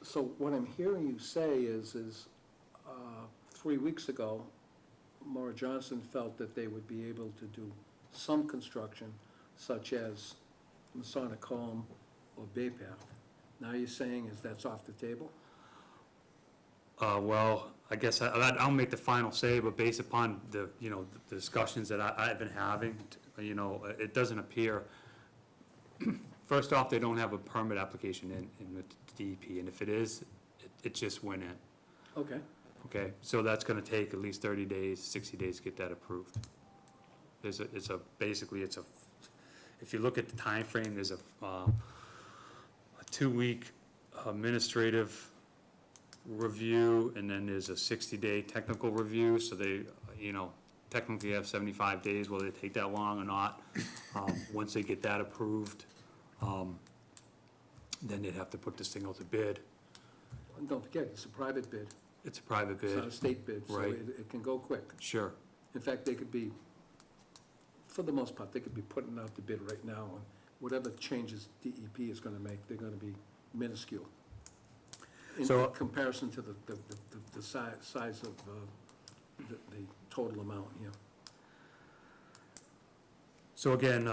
so what I'm hearing you say is 3 weeks ago, Maura Johnson felt that they would be able to do some construction, such as Masonic Home or Bay Path. Now you're saying is that's off the table? Well, I guess I'll make the final say, but based upon the discussions that I've been having, it doesn't appear, first off, they don't have a permit application in the DEP, and if it is, it just went in. Okay. Okay, so that's gonna take at least 30 days, 60 days to get that approved. Basically, if you look at the time frame, there's a 2-week administrative review, and then there's a 60-day technical review, so they, technically have 75 days, whether they take that long or not. Once they get that approved, then they'd have to put this thing out to bid. And don't forget, it's a private bid. It's a private It's not bid, a state bid, so Right. it can go quick. sure. In fact, they could be, for the most part, they could be putting out the bid right now, and whatever changes DEP is gonna make, they're gonna be minuscule. In So- comparison to the size of the total amount here. So again,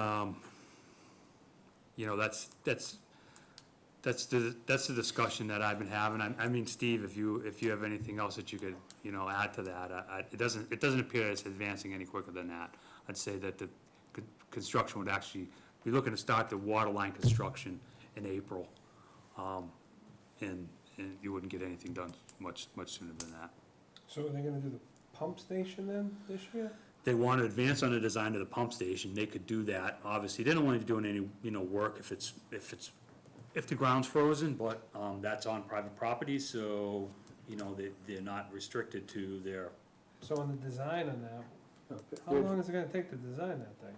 that's the discussion that I've been having. I mean, Steve, if you have anything else that you could, add to that, it doesn't appear that it's advancing any quicker than that. I'd say that the construction would actually, be looking to start the water line construction in April. And you wouldn't get anything done much sooner than that. So are they gonna do the pump station then this year? They want to advance on the design of the pump station, they could do that. Obviously, they don't want to be doing any, work if the ground's frozen, but, that's on private property, so, they're not restricted to their, So on the design on that, No, how long is it gonna take to design that thing?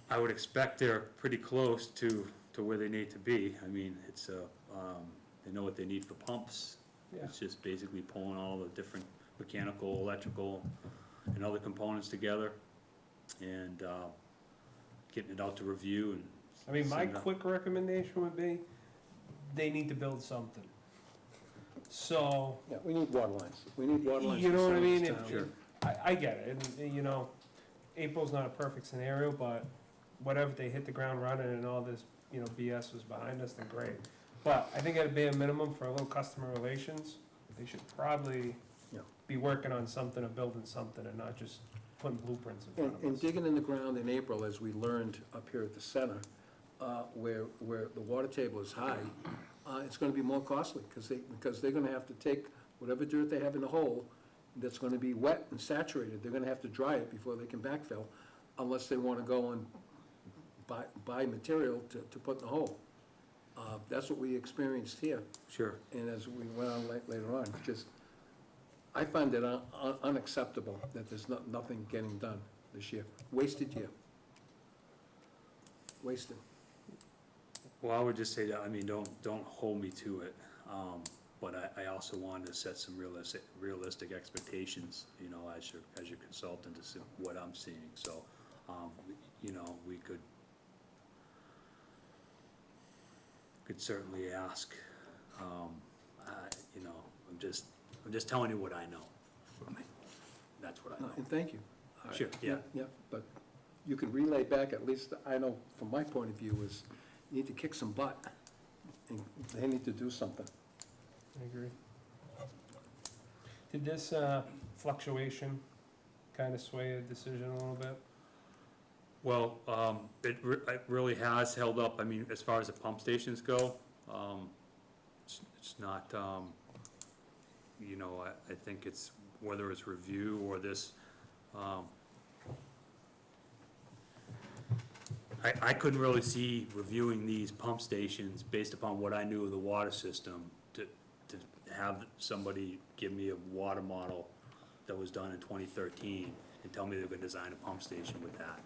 I would expect they're pretty close to where they need to be. I mean, it's, they know what they need for pumps. Yeah. It's just basically pulling all the different mechanical, electrical, and other components together, and, getting it out to review and. I mean, my send it out. quick recommendation would be, they need to build something. So, Yeah, we need water lines. We need water lines. you to know what I serve mean? this If- town. Sure. I get it, and, April's not a perfect scenario, but whatever, they hit the ground running and all this, BS was behind us, then great. But I think at a bare minimum, for a little customer relations, they should probably Yeah. be working on something or building something and not just putting blueprints in front of And us. digging in the ground in April, as we learned up here at the center, where the water table is high, it's gonna be more costly, because they're gonna have to take whatever dirt they have in the hole that's gonna be wet and saturated, they're gonna have to dry it before they can backfill, unless they wanna go and buy material to put in the hole. That's what we experienced here, Sure. and as we went on later on, just, I find it unacceptable that there's nothing getting done this year. Wasted year. Wasted. Well, I would just say that, I mean, don't hold me to it, but I also wanted to set some realistic expectations, as your consultant, to see what I'm seeing, so, we could, could certainly ask. You know, I'm just telling you what I know. That's what I No, know. and thank you. Sure, yeah. Yeah, but you can relay back, at least I know from my point of view, is you need to kick some butt, and they need to do something. I agree. Did this fluctuation kind of sway a decision a little bit? Well, it really has held up. I mean, as far as the pump stations go, it's not, you know, I think it's, whether it's review or this, I couldn't really see reviewing these pump stations based upon what I knew of the water system to have somebody give me a water model that was done in 2013 and tell me they were gonna design a pump station with that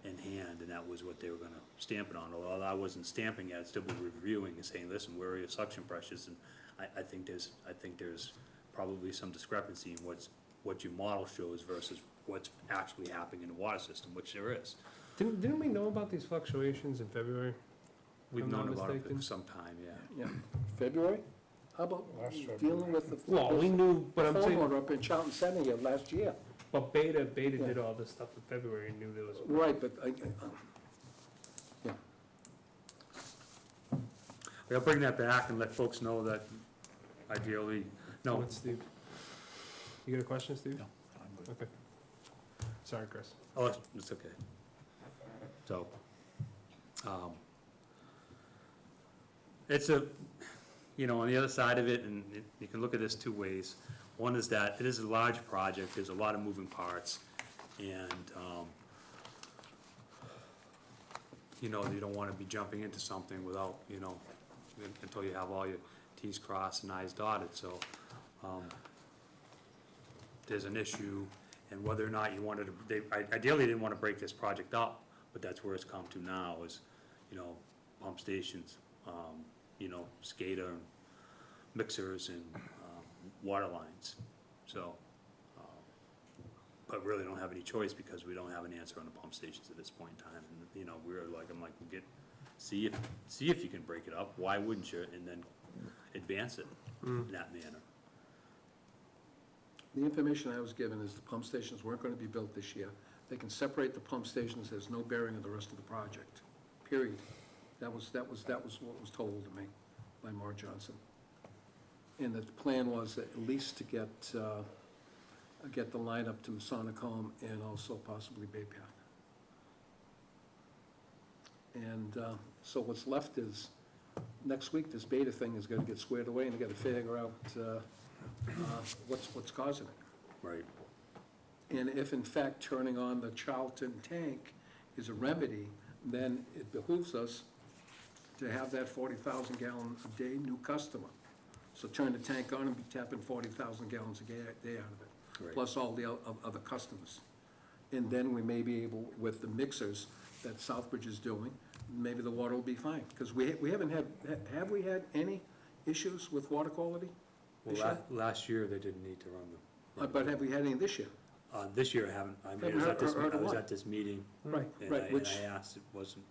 in hand, and that was what they were gonna stamp it on. Although I wasn't stamping it, I'd still be reviewing and saying, listen, where are your suction pressures? And I think there's probably some discrepancy in what your model shows versus what's actually happening in the water system, which there is. Didn't we know about these fluctuations in February? We've I'm not known about it mistaken. for some time, yeah. Yeah, February? How about Last February. dealing with the Well, we knew, but I'm saying, homeowner up in Charlton Center here last year? but Beta did all this stuff in February and knew there was. Right, but yeah, I'll bring that back and let folks know that ideally, no, What's Steve? You got a question, Steve? No, I'm good. Okay. Sorry, Chris. oh, it's okay. So, it's a, you know, on the other side of it, and you can look at this two ways. One is that it is a large project, there's a lot of moving parts, and, you know, you don't wanna be jumping into something without, you know, until you have all your Ts crossed and Is dotted, so, there's an issue, and whether or not you wanted to, they ideally didn't wanna break this project up, but that's where it's come to now, is, you know, pump stations, you know, SCADA, and mixers, and water lines, so, but really don't have any choice because we don't have an answer on the pump stations at this point in time, and, you know, I'm like, we'll see if you can break it up, why wouldn't you, and then advance it in that manner. the information I was given is the pump stations weren't gonna be built this year. They can separate the pump stations, there's no bearing on the rest of the project, period. That was what was told to me by Mark Johnson. And that the plan was at least to get the line up to Masonic Home and also possibly Bay Path. And so what's left is, next week, this Beta thing is gonna get squared away, and they gotta figure out what's causing it. Right. And if in fact turning on the Charlton tank is a remedy, then it behooves us to have that 40,000 gallon a day new customer. So turn the tank on and be tapping 40,000 gallons a day out of it, Right. plus all the other customers. And then we may be able, with the mixers that Southbridge is doing, maybe the water will be fine. Because we haven't had, have we had any issues with water quality? this year? Well, last year, they didn't need to run them. But have we had any this year? This year, I haven't, I mean, Haven't heard I was what? at this meeting, Right, and right, which, I asked, it wasn't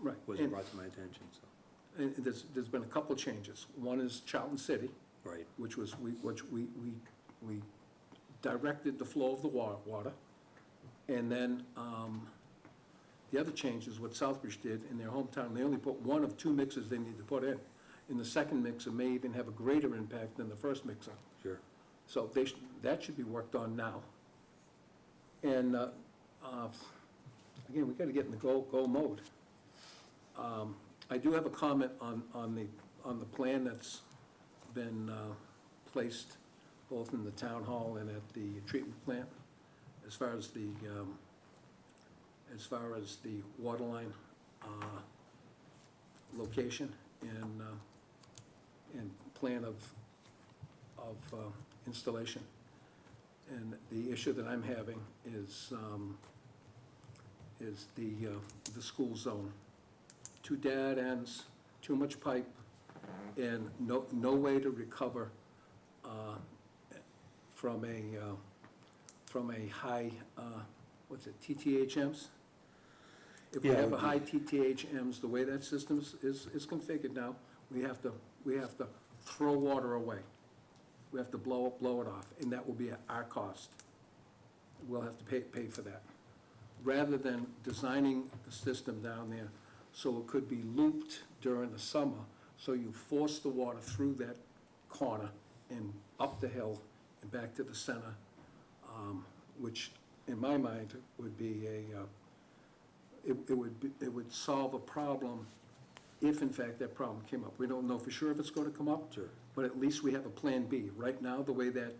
right. wasn't And- brought to my attention, so, And there's been a couple changes. One is Charlton City, right, which we directed the flow of the water. And then, the other change is what Southbridge did in their hometown. They only put one of two mixers they need to put in. And the second mixer may even have a greater impact than the first mixer. sure. So that should be worked on now. And, again, we gotta get in the go mode. I do have a comment on the plan that's been placed both in the town hall and at the treatment plant, as far as the water line location and plan of installation. And the issue that I'm having is the school zone. Two dead ends, too much pipe, and no way to recover from a high, what's it, TTHMs? If we Yeah, it have a would be- high TTHMs, the way that system is configured now, we have to throw water away. We have to blow it off, and that will be at our cost. We'll have to pay for that. Rather than designing the system down there so it could be looped during the summer, so you force the water through that corner and up the hill and back to the center, which in my mind would be it would solve a problem if in fact that problem came up. We don't know for sure if it's going to come up. Sure. But at least we have a plan B. Right now, the way that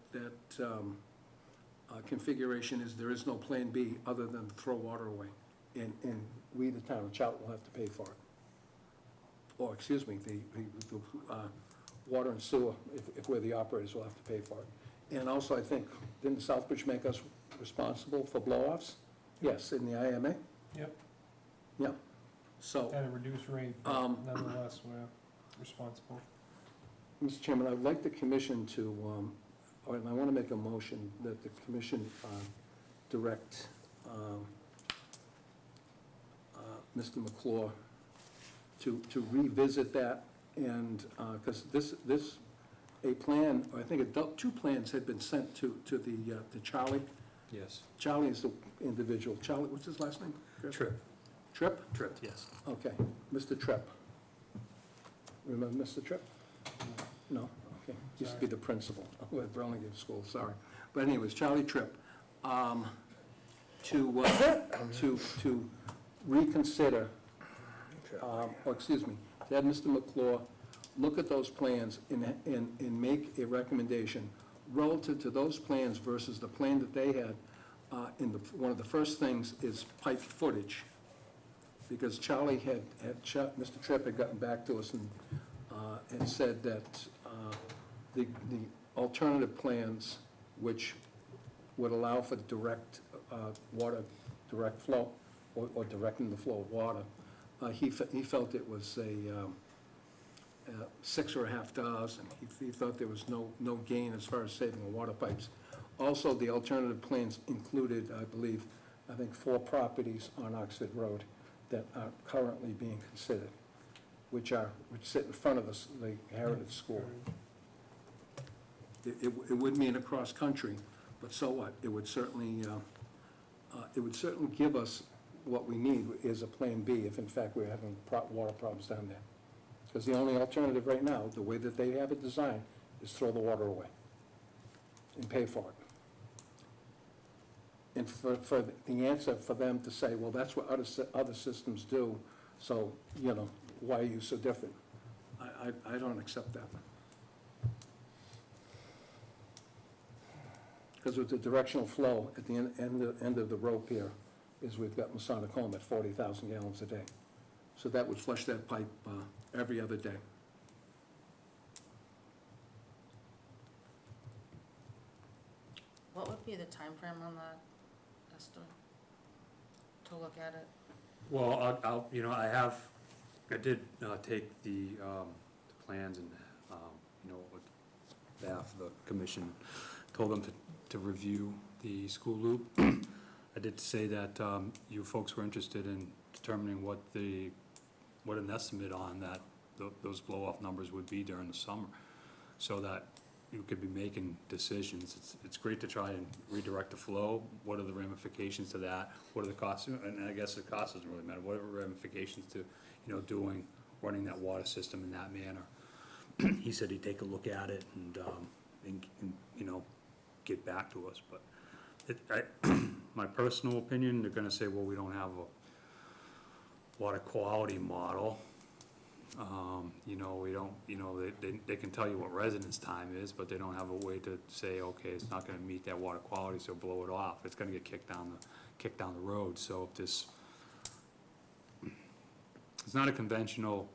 configuration is, there is no plan B other than to throw water away. And we, the town of Charlton, will have to pay for it. Or, excuse me, the water and sewer, if we're the operators, will have to pay for it. And also, I think, didn't Southbridge make us responsible for blow-offs? Yes, in the IMA? Yep, Yeah. So, at a reduced rate, but nonetheless, we're responsible. Mr. Chairman, I'd like the commission to, and I want to make a motion that the commission direct Mr. McClure to revisit that, and, because a plan, or I think two plans had been sent to Charlie. Yes. Charlie is the individual. Charlie, what's his last name? Trip. Tripp? Trip, yes. Okay, Mr. Tripp. Remember Mr. Tripp? No? Okay, used to be the principal at Burlingame School, sorry. But anyways, Charlie Tripp, to reconsider, or excuse me, to have Mr. McClure look at those plans and make a recommendation relative to those plans versus the plan that they had. One of the first things is pipe footage, because Charlie Mr. Tripp had gotten back to us and said that the alternative plans, which would allow for direct direct flow, or directing the flow of water, he felt it was $6,500. He thought there was no gain as far as saving the water pipes. Also, the alternative plans included, I think 4 properties on Oxford Road that are currently being considered, which sit in front of the Heritage School. It would mean across country, but so what? It would certainly give us what we need is a plan B if in fact we're having water problems down there. Because the only alternative right now, the way that they have it designed, is throw the water away and pay for it. And for the answer for them to say, well, that's what other systems do, so, why are you so different? I don't accept that. Because with the directional flow at the end of the rope here, is we've got Masonic Home at 40,000 gallons a day. So that would flush that pipe every other day. What would be the time frame on that, Esther, to look at it? Well, I did take the plans and, with staff, the commission, told them to review the school loop. I did say that you folks were interested in determining what an estimate on that, those blow-off numbers would be during the summer, so that you could be making decisions. It's great to try and redirect the flow. What are the ramifications to that? What are the costs? And I guess the cost doesn't really matter. What are the ramifications to, running that water system in that manner? He said he'd take a look at it and get back to us. But my personal opinion, they're gonna say, well, we don't have a water quality model. We don't, they can tell you what residence time is, but they don't have a way to say, okay, it's not gonna meet that water quality, so blow it off. It's gonna get kicked down the road. So if it's not a conventional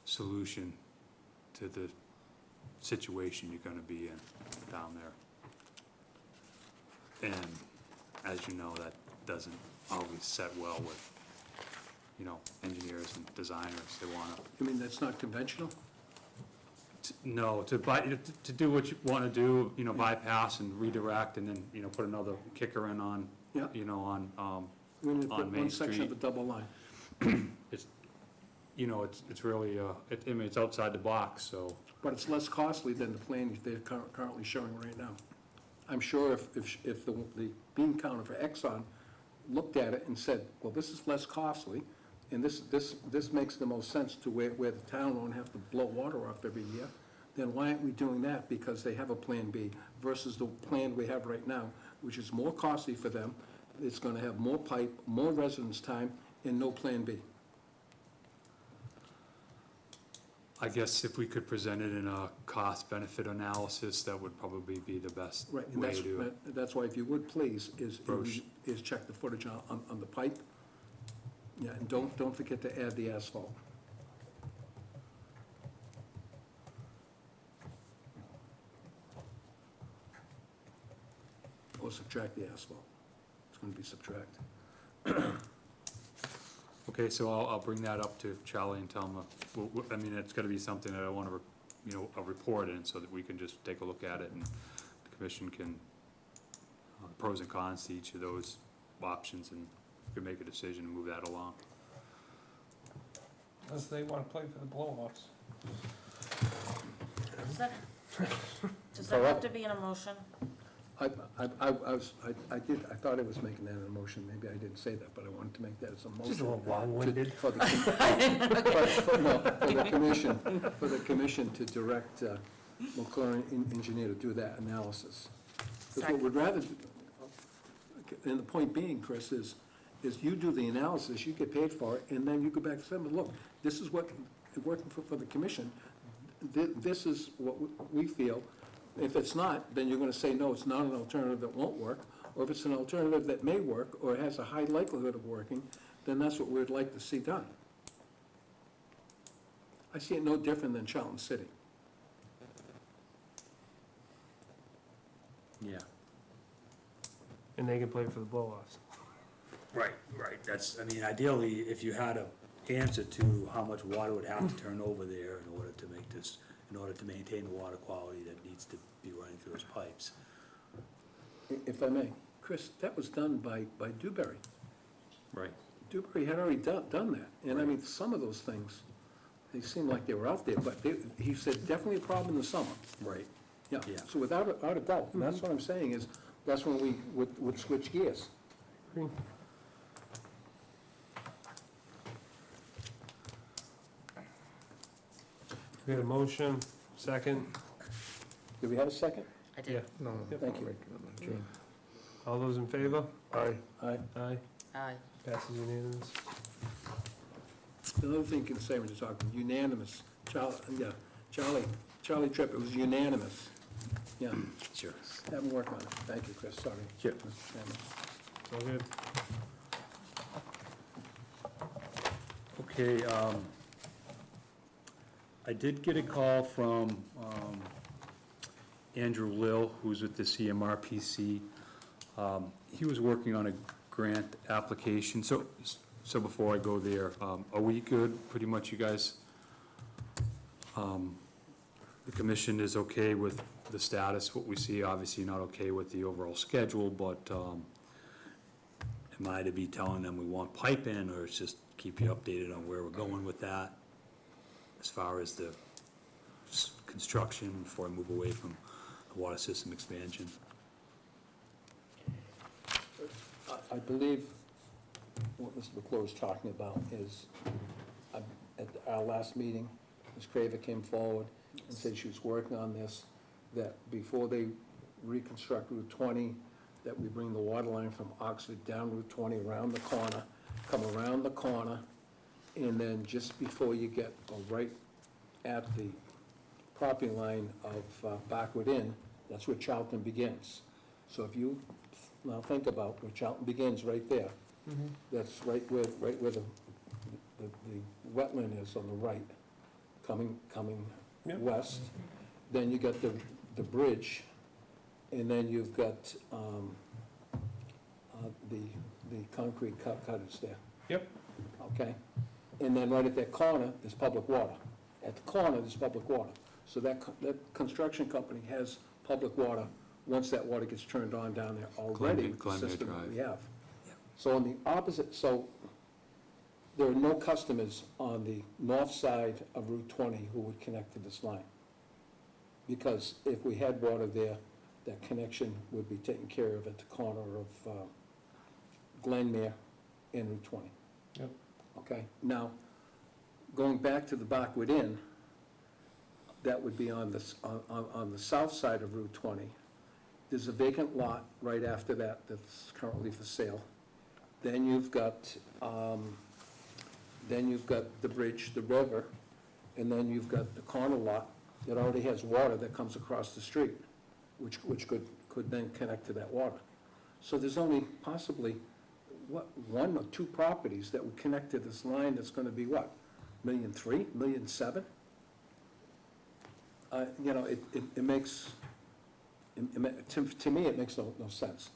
solution to the situation you're gonna be in down there. And as you know, that doesn't always set well with, engineers and designers. They wanna, You mean that's not conventional? no, to do what you wanna do, bypass and redirect and then, put another kicker in on, Yeah. We need to on put Main one section of Street. a double line. It's, it's really, I mean, it's outside the box, so, But it's less costly than the plan they're currently showing right now. I'm sure if the bean counter for Exxon looked at it and said, well, this is less costly, and this makes the most sense to where the town won't have to blow water off every year, then why aren't we doing that? Because they have a Plan B versus the plan we have right now, which is more costly for them. It's gonna have more pipe, more residence time, and no Plan B. I guess if we could present it in a cost-benefit analysis, that would probably be the best Right, and way to. that's why, if you would, please, Broach. is check the footage on the pipe. Yeah, and don't forget to add the asphalt. Or subtract the asphalt. It's gonna be subtract. Okay, so I'll bring that up to Charlie and tell him, I mean, it's gotta be something that I wanna, a report in, so that we can just take a look at it, and the commission can, pros and cons to each of those options, and we can make a decision and move that along. Unless they wanna play for the blow-offs. Does that have to be in a motion? I thought I was making that an emotion, maybe I didn't say that, but I wanted to make that as a motion. Just a little long-winded. For the commission to direct McLaurin Engineer to do that analysis. Because what we'd rather, and the point being, Chris, is you do the analysis, you get paid for it, and then you go back to them, look, this is what, working for the commission, this is what we feel. If it's not, then you're gonna say, no, it's not an alternative that won't work, or if it's an alternative that may work, or has a high likelihood of working, then that's what we'd like to see done. I see it no different than Charlton City. Yeah. And they can play for the blow-offs. Right, that's, I mean, ideally, if you had a answer to how much water would have to turn over there in order to make this, in order to maintain the water quality that needs to be running through those pipes. If I may, Chris, that was done by Dewberry. Right. Dewberry had already done that, and I mean, some of those things, they seemed like they were out there, but he said definitely a problem in the summer. Right. Yeah, Yeah. so without a doubt, and that's what I'm saying is, that's when we would switch gears. Agree. We had a motion, second. Do we have a second? I Yeah. did. No, Yep. Thank you. Gene. All those in favor? Aye. Aye. Aye. Aye. Passes unanimous. Another thing you can say when you're talking unanimous, Charlie Tripp, it was unanimous. Yeah, Sure. have him work on it. Thank you, Chris, sorry. Sure. Mr. Chairman. All good. Okay, I did get a call from Andrew Lill, who's with the CMRPC. He was working on a grant application, so before I go there, are we good, pretty much, you guys? The commission is okay with the status, what we see, obviously not okay with the overall schedule, but am I to be telling them we want pipe in, or it's just keep you updated on where we're going with that as far as the construction before I move away from the water system expansion? I believe what Mr. McClure is talking about is, at our last meeting, Ms. Craver came forward and said she was working on this, that before they reconstruct Route 20, that we bring the water line from Oxford down Route 20, around the corner, come around the corner, and then just before you get right at the property line of Backward Inn, that's where Charlton begins. So if you now think about where Charlton begins, right there, that's right where the wetland is on the right, coming Yep. west. Then you got the bridge, and then you've got the concrete cottage there. Yep. Okay? And then right at that corner, there's public water. At the corner, there's public water. So that construction company has public water once that water gets turned on down there already with the Glenmere system that Drive. we have. So on the opposite, so there are no customers on the north side of Route 20 who would connect to this line. Because if we had water there, that connection would be taken care of at the corner of Glenmere and Route 20. Yep. Okay, now, going back to the Bachwood Inn, that would be on on the south side of Route 20. There's a vacant lot right after that that's currently for sale. Then you've got the bridge, the river, and then you've got the corner lot that already has water that comes across the street, which could then connect to that water. So there's only possibly, what, 1 or 2 properties that would connect to this line that's gonna be what, $1.3 million, $1.7 million? You know, it makes, to me, it makes no sense.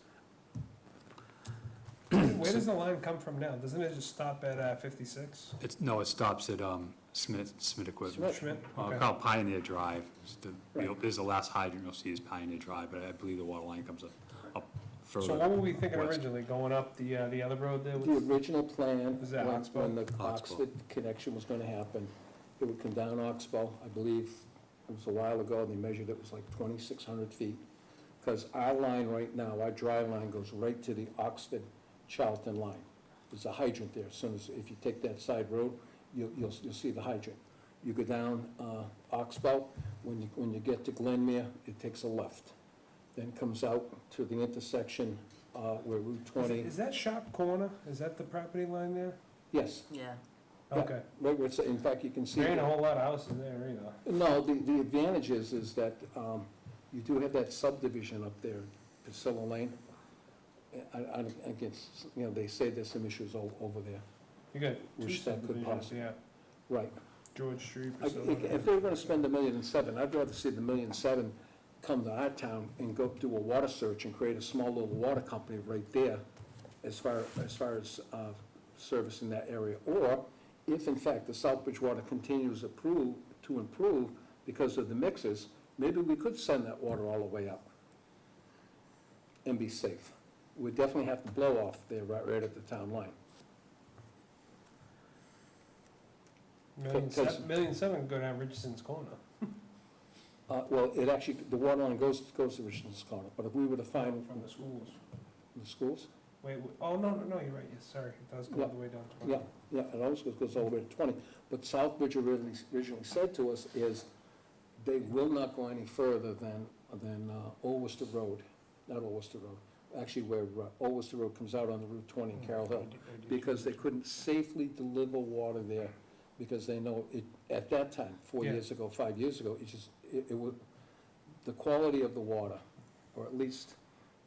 Where does the line come from now? Doesn't it just stop at 56? No, it stops at Smith Equipment. Schmidt? Okay. Called Pioneer Drive. Right. There's the last hydrant you'll see is Pioneer Drive, but I believe the water line comes up further. So what were we thinking west. originally, going up the other road there? The original plan, Was that Oxbow? when the Oxbow. Oxford connection was gonna happen, it would come down Oxbow, I believe, it was a while ago, they measured it was like 2,600 feet. Because our line right now, our dry line goes right to the Oxford-Charlton line. There's a hydrant there, as soon as, if you take that side road, you'll see the hydrant. You go down Oxbow, when you get to Glenmere, it takes a left. Then comes out to the intersection where Route 20, Is that Shop Corner? Is that the property line there? yes. Yeah. Yeah, Okay. right where it's, in fact, you can see. There ain't a whole lot of houses there either. No, the advantage is that you do have that subdivision up there, Priscilla Lane. I guess, you know, they say there's some issues over there. You got two Which that could subdivisions, possibly- yeah. Right. George Street, I- Priscilla. If they were gonna spend $1.7 million, I'd rather see the $1.7 million come to our town and go do a water search and create a small little water company right there as far as servicing that area. Or, if in fact the South Bridgewater continues to improve because of the mixers, maybe we could send that water all the way up and be safe. We definitely have to blow off there right at the town line. Because- $1.7 million go down Richardson's Corner. Well, it actually, the water line goes to Richardson's Corner, but if we were to find From the schools. the schools, Oh, no, you're right, yes, sorry, it does go all the way down to. yeah, it always goes all the way to 20. What Southbridge originally said to us is they will not go any further than Old Worcester Road, not Old Worcester Road, actually where Old Worcester Road comes out on the Route 20 in Carroll Hill, because they couldn't safely deliver water there, because they know it, at that time, 4 Yeah. years ago, 5 years ago, it would, the quality of the water, or at least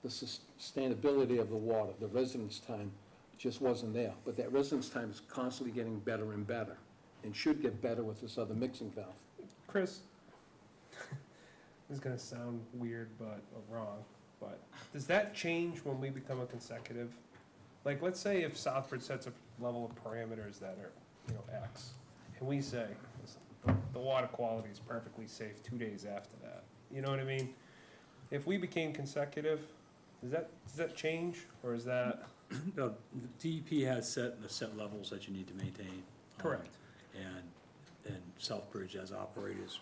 the sustainability of the water, the residence time, just wasn't there. But that residence time is constantly getting better and better, and should get better with this other mixing valve. Chris, this is gonna sound weird, or wrong, but does that change when we become a consecutive? Like, let's say if Southbridge sets a level of parameters that are, X, and we say, listen, the water quality is perfectly safe 2 days after that, you know what I mean? If we became consecutive, does that change, or is that? No, the DEP has set levels that you need to maintain. Correct. And Southbridge as operators,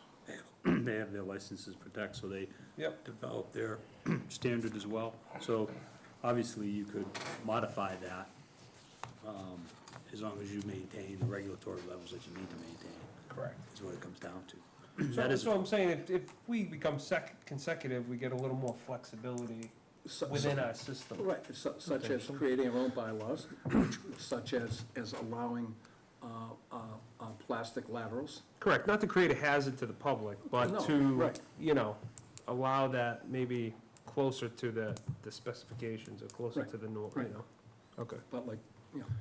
they have their licenses protect, so they Yep. develop their standard as well. So obviously you could modify that, as long as you maintain the regulatory levels that you need to maintain, Correct. is what it comes down to. So That is- that's what I'm saying, if we become consecutive, we get a little more flexibility within our system. Right, such as creating our own bylaws, such as allowing plastic laterals. Correct, not to create a hazard to the public, but No, to, right. allow that maybe closer to the specifications or closer Right, to the norm, right. Okay. But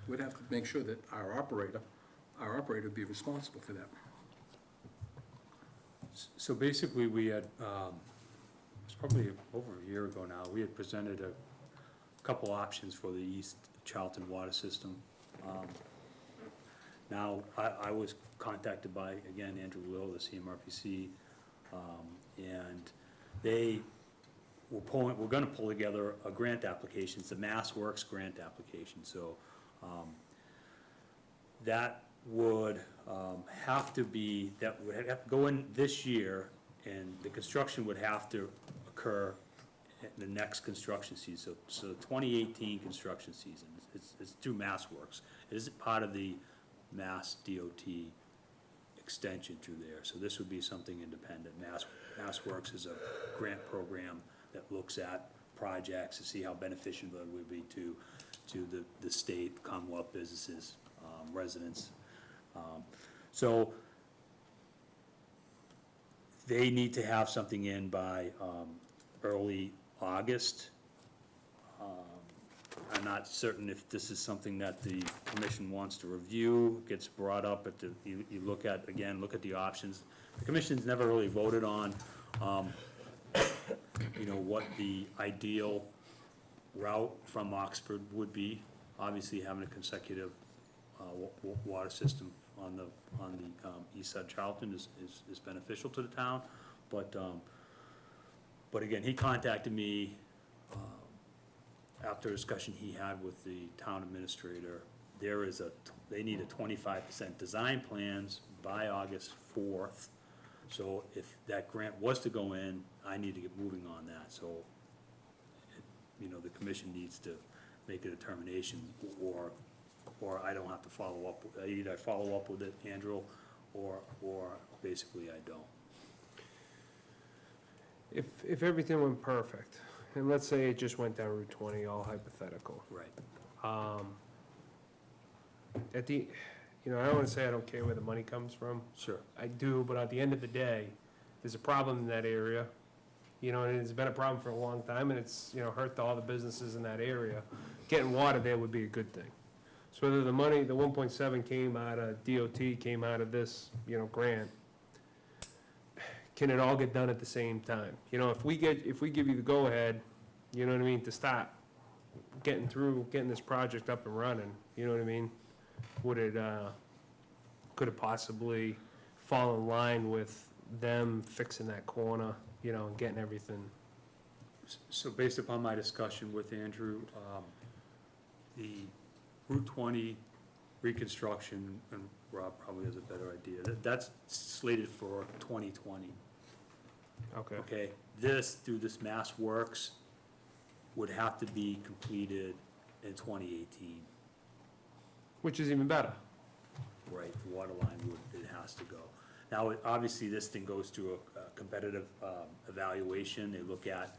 we'd have to make sure that our operator would be responsible for that. So basically, we had, it's probably over a year ago now, we had presented a couple options for the East Charlton water system. Now, I was contacted by, again, Andrew Lill, the CMRPC, and they we're gonna pull together a grant application, it's the Mass Works grant application, so, that would, have to be, that would have to go in this year, and the construction would have to occur in the next construction season, so the 2018 construction season, it's through Mass Works. It isn't part of the Mass DOT extension through there, so this would be something independent. Mass Works is a grant program that looks at projects to see how beneficial it would be to the state, Commonwealth businesses, residents. So they need to have something in by early August. I'm not certain if this is something that the commission wants to review, gets brought up at the, you look at, again, look at the options. The commission's never really voted on, you know, what the ideal route from Oxford would be. Obviously, having a consecutive water system on the east side of Charlton is beneficial to the town, but again, he contacted me after a discussion he had with the town administrator. They need a 25% design plans by August 4th. So if that grant was to go in, I need to get moving on that, so, you know, the commission needs to make a determination, or I don't have to follow up, either I follow up with it, Andrew, or basically I don't. If everything went perfect, and let's say it just went down Route 20, all hypothetical. Right. At the, you know, I don't wanna say I don't care where the money comes from. Sure. I do, but at the end of the day, there's a problem in that area. You know, and it's been a problem for a long time, and it's, you know, hurt all the businesses in that area. Getting water there would be a good thing. So whether the money, the 1.7 came out of DOT, came out of this, you know, grant, can it all get done at the same time? You know, if we give you the go-ahead, you know what I mean, to start getting this project up and running, you know what I mean? Would it, could it possibly fall in line with them fixing that corner, you know, and getting everything? So based upon my discussion with Andrew, the Route 20 reconstruction, and Rob probably has a better idea, that's slated for 2020. Okay. Okay, this, through this Mass Works, would have to be completed in 2018. Which is even better. Right, the water line it has to go. Now, obviously, this thing goes through a competitive evaluation. They look at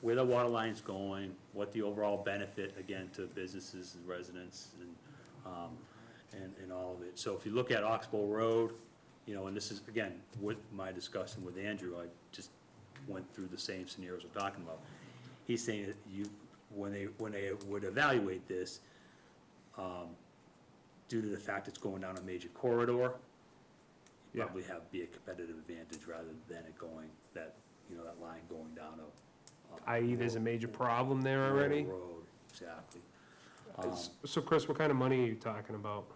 where the water line's going, what the overall benefit, again, to businesses and residents and all of it. So if you look at Oxbow Road, you know, and this is, again, with my discussion with Andrew, I just went through the same scenarios we're talking about. He's saying that when they would evaluate this, due to the fact it's going down a major corridor, you Yeah. probably be a competitive advantage rather than it going, that line going down I.e., there's a major problem there already? road, exactly. So Chris, what kind of money are you talking about?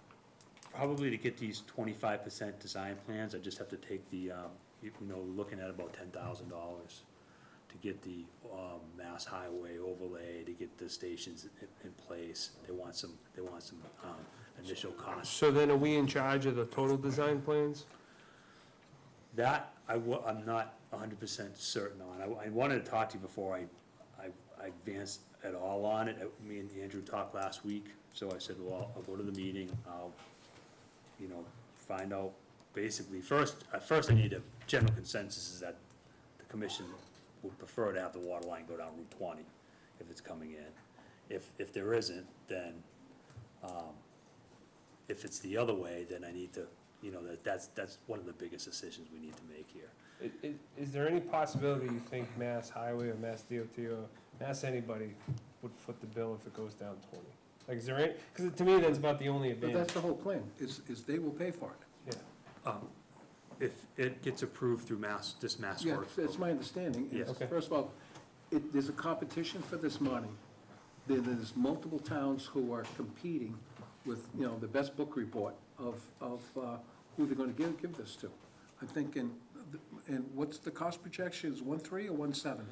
Probably to get these 25% design plans, I just have to take the, looking at about $10,000 to get the Mass Highway overlay, to get the stations in place. They want some initial costs. So then are we in charge of the total design plans? That, I'm not 100% certain on. I wanted to talk to you before I advanced at all on it. Me and Andrew talked last week, so I said, well, I'll go to the meeting, I'll, find out, basically, first I need a general consensus is that the commission would prefer to have the water line go down Route 20 if it's coming in. If there isn't, then, if it's the other way, then I need to, that's one of the biggest decisions we need to make here. Is there any possibility you think Mass Highway or Mass DOT or Mass anybody would foot the bill if it goes down 20? Like, is there any, because to me, that's about the only But advantage. that's the whole plan, is they will pay for it. Yeah. If it gets approved through this Mass Yeah, Works. that's my understanding. Yes. Okay. First of all, there's a competition for this money. There's multiple towns who are competing with, the best book report of who they're gonna give this to. I'm thinking, and what's the cost projection, is 1.3 or 1.7?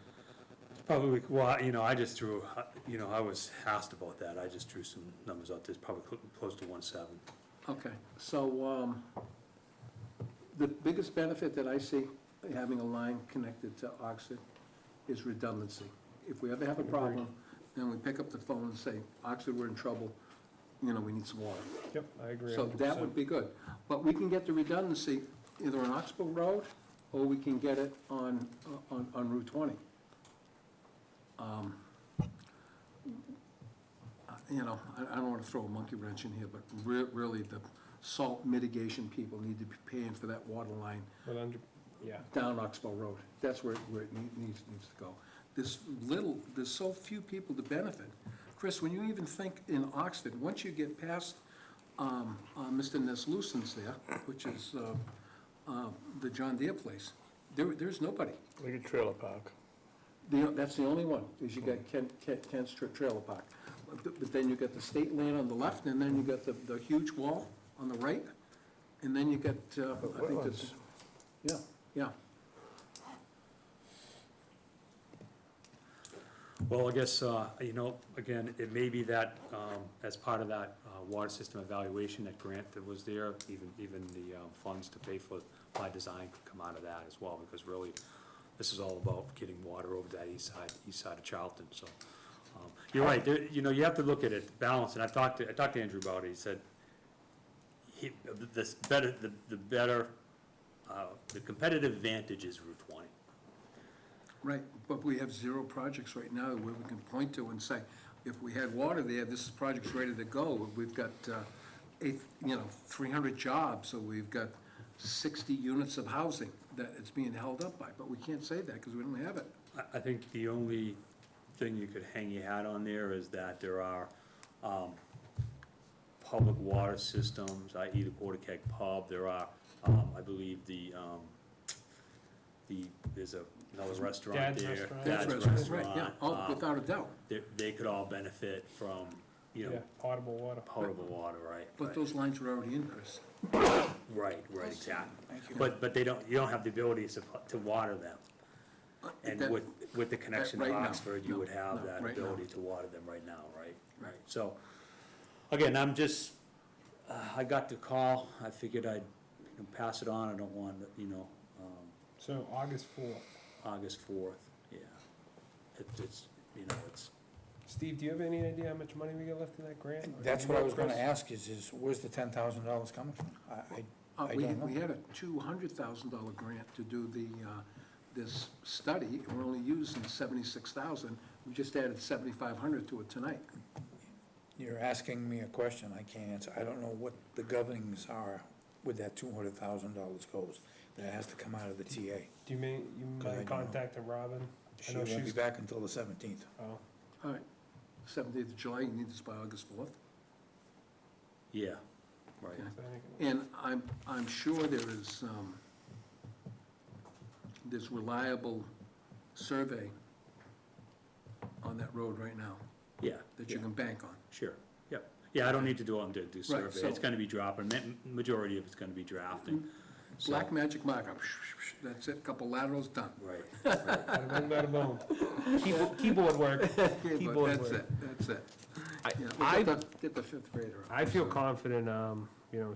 Probably, well, you know, I just threw, you know, I was asked about that, I just threw some numbers out, there's probably close to 1.7. Okay, so, the biggest benefit that I see having a line connected to Oxford is redundancy. If we ever have a problem, then we pick up the phone and say, Oxford, we're in trouble, you know, we need some water. Yep, I agree. So that would be good. But we can get the redundancy either on Oxbow Road, or we can get it on Route 20. You know, I don't want to throw a monkey wrench in here, but really, the salt mitigation people need to be paying for that water line Yeah. down Oxbow Road. That's where it needs to go. There's so few people to benefit. Chris, when you even think in Oxford, once you get past Mr. Neslucen's there, which is the John Deere place, there's nobody. Like a trailer park. That's the only one, is you got Kent's Trailer Park. But then you got the state land on the left, and then you got the huge wall on the right, and then you got, I think that's, yeah. Well, I guess, you know, again, it may be that, as part of that water system evaluation, that grant that was there, even the funds to pay for my design could come out of that as well, because really, this is all about getting water over that east side of Charlton, so. You're right, there, you know, you have to look at it, balance, and I talked to Andrew about it, he said, the competitive advantage is Route 20. Right, but we have 0 projects right now where we can point to and say, if we had water there, this project's ready to go. We've got 300 jobs, so we've got 60 units of housing that it's being held up by, but we can't say that because we don't have it. I think the only thing you could hang your hat on there is that there are public water systems, i.e. the Quarter Keg Pub, there are, I believe, there's another restaurant Dad's there. Restaurant. That's Dad's right, yeah, oh, without a doubt. They could all benefit from, you Yeah, know, potable water. potable water, right? But those lines are already in, Chris. Right, exactly. Thank you. But you don't have the ability to water them. And That- with the connection to right now, Oxford, you no, would have no, that right now. ability to water them right now, right? Right. So, again, I'm just, I got the call, I figured I'd pass it on, I don't want, So August 4th. August 4th, yeah. It's, Steve, do you have any idea how much money we got left in that grant? Or That's do you what I know, was gonna Chris? ask is where's the $10,000 coming from? I We don't know. had a $200,000 grant to do this study, and we're only using 76,000. We just added 7,500 to it tonight. You're asking me a question I can't answer. I don't know what the governings are with that $200,000 goes. That has to come out of the TA. Do you mean, I mind don't know. contacting Robin? She know won't be she's- back until the 17th. Oh, All right, 17th of July, you need this by August 4th. yeah, right. Okay. so I think- And I'm sure there's reliable survey on that road right now Yeah. that you yeah. can bank on. Sure, yep. Yeah, I don't need to do survey, so- it's gonna be dropping, majority of it's gonna be drafting. So- Black magic marker, that's it, couple laterals, done. Right, Bada bing, bada boom. Keyboard work. Okay, Keyboard but that's work. it, that's it. I- Yeah, I- we'll get the 5th grader up. I feel So- confident,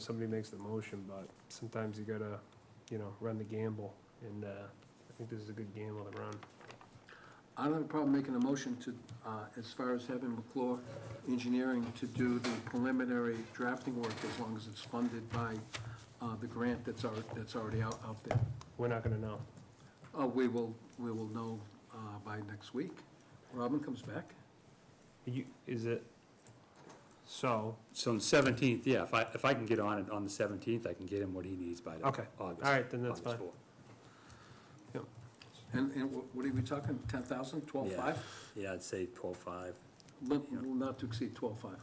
somebody makes the motion, but sometimes you gotta, run the gamble. And, I think this is a good gamble to run. I don't have a problem making a motion to, as far as having McClure Engineering to do the preliminary drafting work as long as it's funded by the grant that's already out there. We're not gonna know. We will know by next week. Robin comes back. Is it, so, so on the 17th, yeah, if I can get on it on the 17th, I can get him what he needs by the Okay. August. All right, then that's August fine. 4th. And what are we talking, 10,000, 12,500? Yeah, I'd say 12.5. Not to exceed 12,500.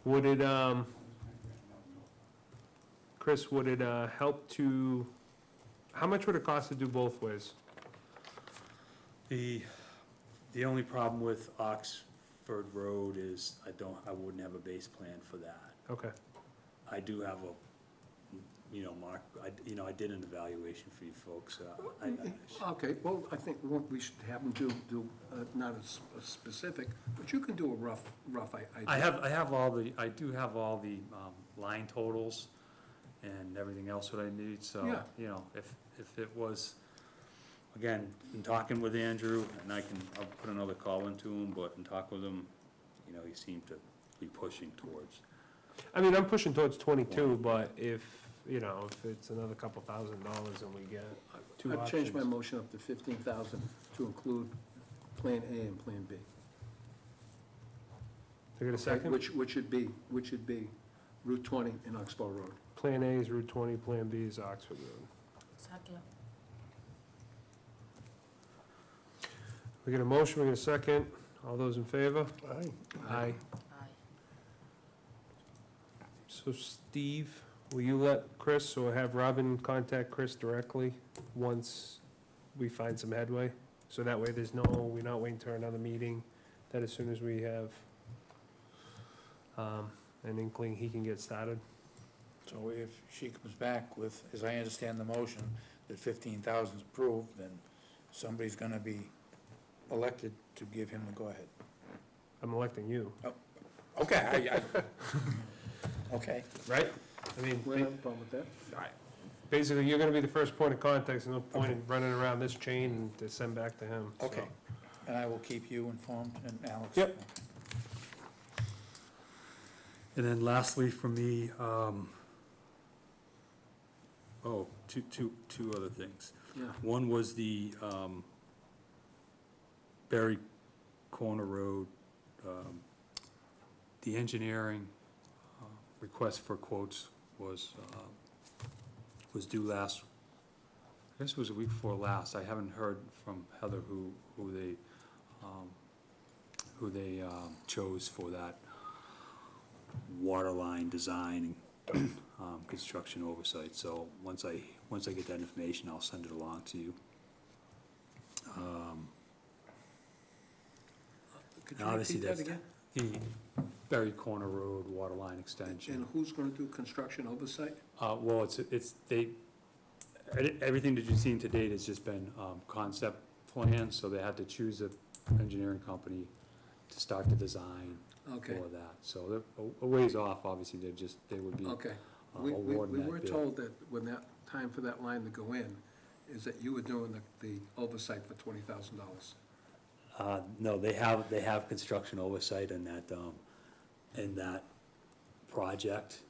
would it, Chris, would it, help to, how much would it cost to do both ways? The only problem with Oxford Road is I wouldn't have a base plan for that. Okay, I do have Mark, I did an evaluation for you folks. Okay, well, I think what we should have them do, not as specific, but you can do a rough idea. I do have all the line totals and everything else that I need, so, Yeah. if it was, again, in talking with Andrew, and I'll put another call into him, but in talk with him, he seemed to be pushing towards. I mean, I'm pushing towards 22, but if it's another couple $1,000s and we get two I've changed my options. motion up to 15,000 to include Plan A and Plan B. Can I get a second? Which should be Route 20 and Oxbow Road. Plan A is Route 20, Plan B is Oxford Road. Second. We get a motion, we get a second. All those in favor? Aye. Aye. Aye. So Steve, will you let Chris or have Robin contact Chris directly once we find some headway? So that way we're not waiting till another meeting, that as soon as we have an inkling, he can get started. So if she comes back with, as I understand the motion, that 15,000 is approved, then somebody's gonna be elected to give him the go-ahead. I'm electing you, Okay, okay. right? I mean, We don't have a problem with that. basically, you're gonna be the first point of contact, so no point in running around this chain and to send back to him. so. Okay, and I will keep you informed, and Alex. Yep. And then lastly, for me, two other things. Yeah. One was the Berry Corner Road, the engineering request for quotes was due last, I guess it was a week before last. I haven't heard from Heather who they chose for that water line design and construction oversight. So once I get that information, I'll send it along to you. Could And you obviously repeat that that's again? the Berry Corner Road water line extension. And who's gonna do construction oversight? Well, everything that you've seen to date has just been concept plans, so they had to choose an engineering company to start the design Okay, for that. So they're a ways off, obviously, they would be okay. We awarding that were bid. told that when that time for that line to go in, is that you were doing the oversight for $20,000. No, they have construction oversight in that project,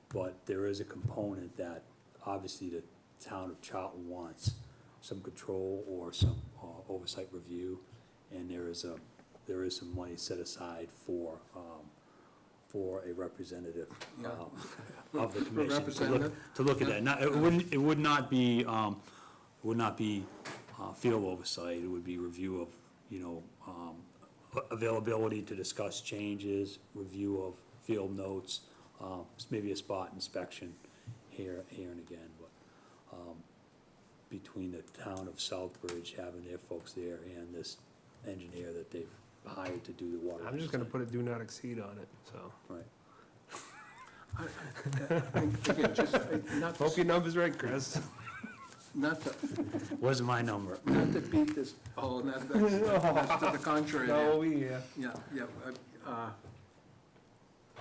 but there is a component that obviously the town of Charlton wants some control or some oversight review, and there is some money set aside for a representative Yeah. of the For commission representative? to look at that. Now, it would not be field oversight, it would be review of, availability to discuss changes, review of field notes, maybe a spot inspection here and again, but between the town of Southbridge having their folks there and this engineer that they've hired to do the water. I'm just gonna put a do not exceed on it, so. Right. Again, just, not Hope to, your number's right, Chris. not to, Wasn't my number. not to beat this, that's to the contrary there. No, yeah. Yeah.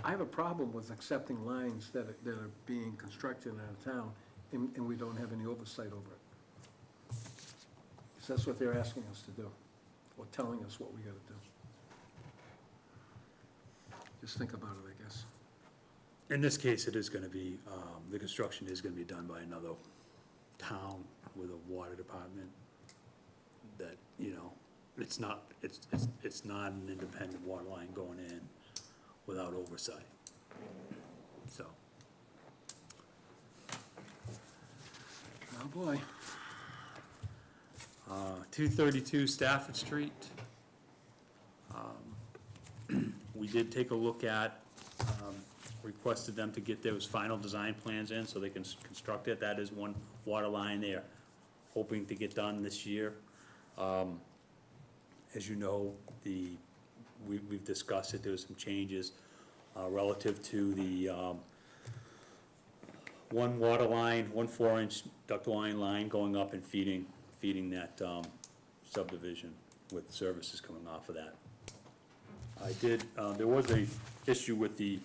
I have a problem with accepting lines that are being constructed in our town, and we don't have any oversight over it. 'Cause that's what they're asking us to do, or telling us what we gotta do. Just think about it, I guess. In this case, it is gonna be, the construction is gonna be done by another town with a water department that, it's not an independent water line going in without oversight, so. Oh, boy. 232 Stafford Street. We did take a look at, requested them to get those final design plans in so they can construct it. That is one water line they're hoping to get done this year. As you know, we've discussed it, there was some changes relative to the one water line, one 4-inch duct line going up and feeding that subdivision with services coming off of that. I did, there was a issue with the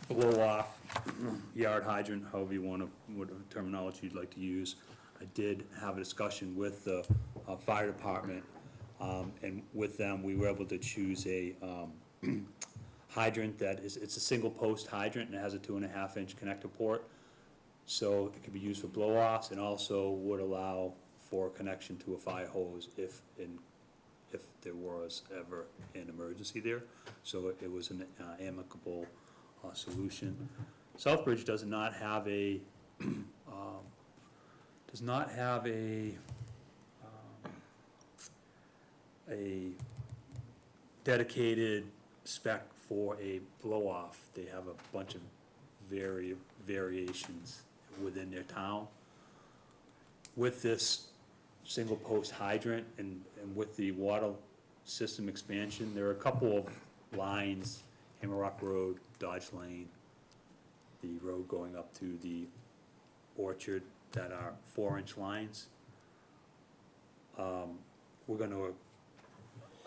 blow-off yard hydrant, however you want to, whatever terminology you'd like to use. I did have a discussion with the fire department, and with them, we were able to choose a hydrant that is, it's a single post hydrant, and it has a 2.5-inch connector port. So it could be used for blow-offs, and also would allow for connection to a fire hose if there was ever an emergency there. So it was an amicable solution. Southbridge does not have a dedicated spec for a blow-off. They have a bunch of variations within their town. With this single post hydrant and with the water system expansion, there are a couple of lines, Hammer Rock Road, Dodge Lane, the road going up to the orchard, that are 4-inch lines. We're gonna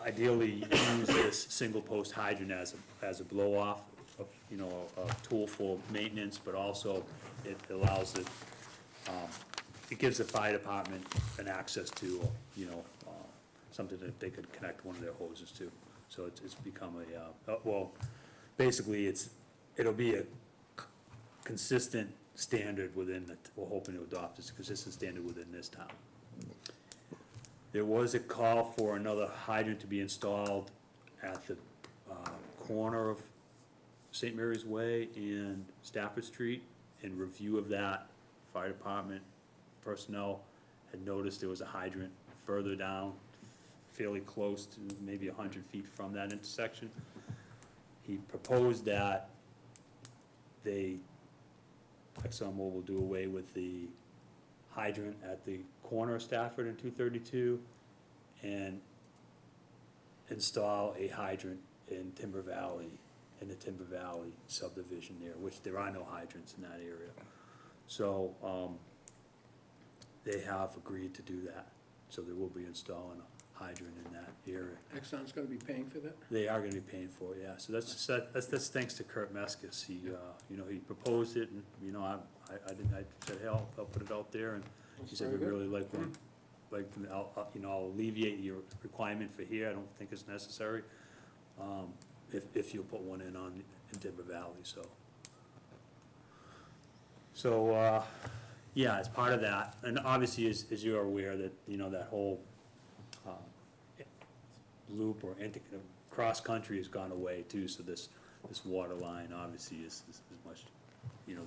ideally use this single post hydrant as a blow off, you know, a tool for maintenance, but also it allows it, it gives the fire department an access to, you know, something that they could connect one of their hoses to. So it's become well, basically it'll be a consistent standard within we're hoping to adopt this consistent standard within this town. There was a call for another hydrant to be installed at the corner of St. Mary's Way and Stafford Street. In review of that, fire department personnel had noticed there was a hydrant further down, fairly close to maybe 100 feet from that intersection. He proposed that ExxonMobil will do away with the hydrant at the corner of Stafford and 232 and install a hydrant in Timber Valley, in the Timber Valley subdivision there, which there are no hydrants in that area. So they have agreed to do that. So they will be installing a hydrant in that area. Exxon's gonna be paying for that? They are gonna be paying for it, yeah. So that's thanks to Kurt Meskis. He, you know, he proposed it, and, you know, I said, hey, I'll put it out there, and he said, we really like one. Like, you know, I'll alleviate your requirement for here. I don't think it's necessary, if you'll put one in Timber Valley, so. So, yeah, as part of that, and obviously, as you're aware, that, you know, that whole loop or cross-country has gone away too, so this water line obviously is much, you know,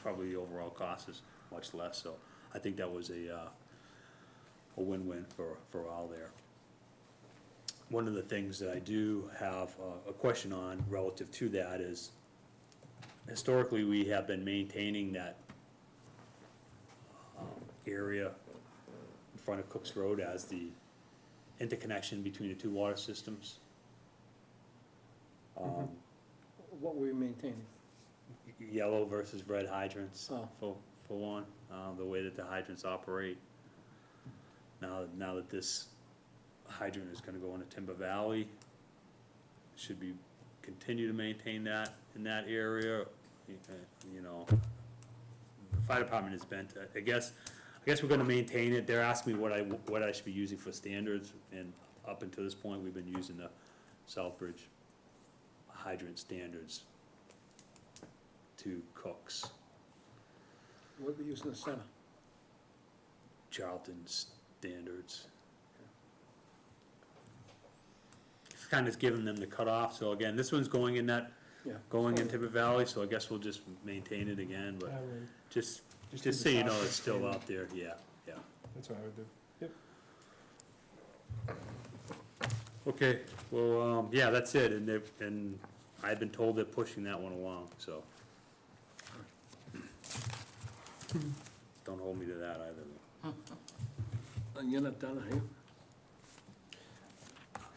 probably the overall cost is much less, so I think that was a win-win for all there. One of the things that I do have a question on relative to that is, historically, we have been maintaining that area in front of Cooks Road as the interconnection between the two water systems. What were we maintaining? Yellow versus red hydrants Oh. for one, the way that the hydrants operate. Now that this hydrant is gonna go into Timber Valley, should we continue to maintain that in that area? You know, the fire department has been, I guess we're gonna maintain it. They're asking me what I should be using for standards, and up until this point, we've been using the Southbridge hydrant standards to Cooks. What did we use in the center? Charlton standards. Kind of giving them the cutoff, so again, this one's going in that, Yeah. going in Timber Valley, so I guess we'll just maintain it again, but just do so the you know, top it's still and- out there, yeah. That's what I would do. Yep. Okay, well, yeah, that's it, and I've been told they're pushing that one along, so. Don't hold me to that either. And you're not done, are you?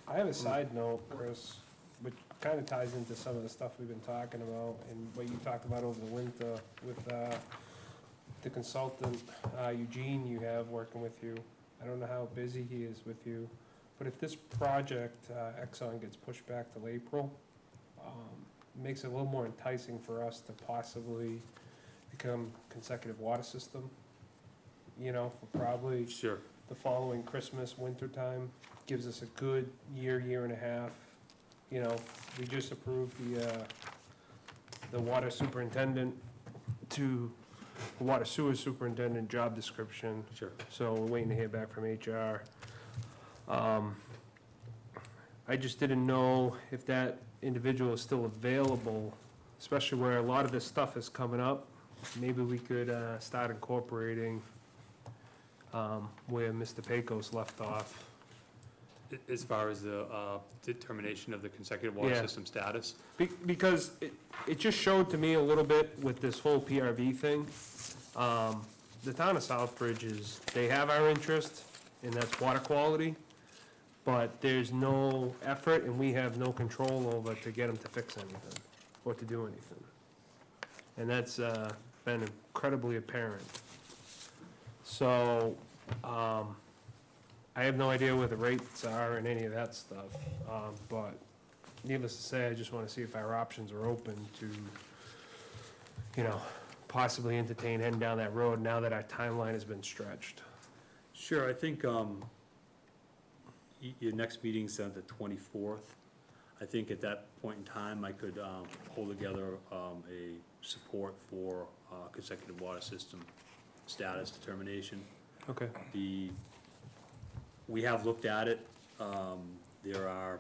I have a side note, Chris, but kind of ties into some of the stuff we've been talking about and what you talked about over the winter with the consultant, Eugene, you have working with you. I don't know how busy he is with you, but if this project, Exxon, gets pushed back till April, it makes it a little more enticing for us to possibly become consecutive water system, you know, for probably Sure. the following Christmas, winter time. Gives us a good year, year and a half. You know, we just approved the water superintendent water sewer superintendent job description, Sure. so we're waiting to hear back from HR. I just didn't know if that individual is still available, especially where a lot of this stuff is coming up. Maybe we could start incorporating where Mr. Pecos left off. As far as the determination of the consecutive water Yeah. system status? Because it just showed to me a little bit with this whole PRV thing. The town of Southbridge they have our interest, and that's water quality, but there's no effort, and we have no control over to get them to fix anything, or to do anything. And that's been incredibly apparent. So, I have no idea where the rates are and any of that stuff, but needless to say, I just want to see if our options are open to, you know, possibly entertain heading down that road now that our timeline has been stretched. Sure, I think your next meeting's on the 24th. I think at that point in time, I could pull together a support for consecutive water system status determination. Okay. We have looked at it. There are,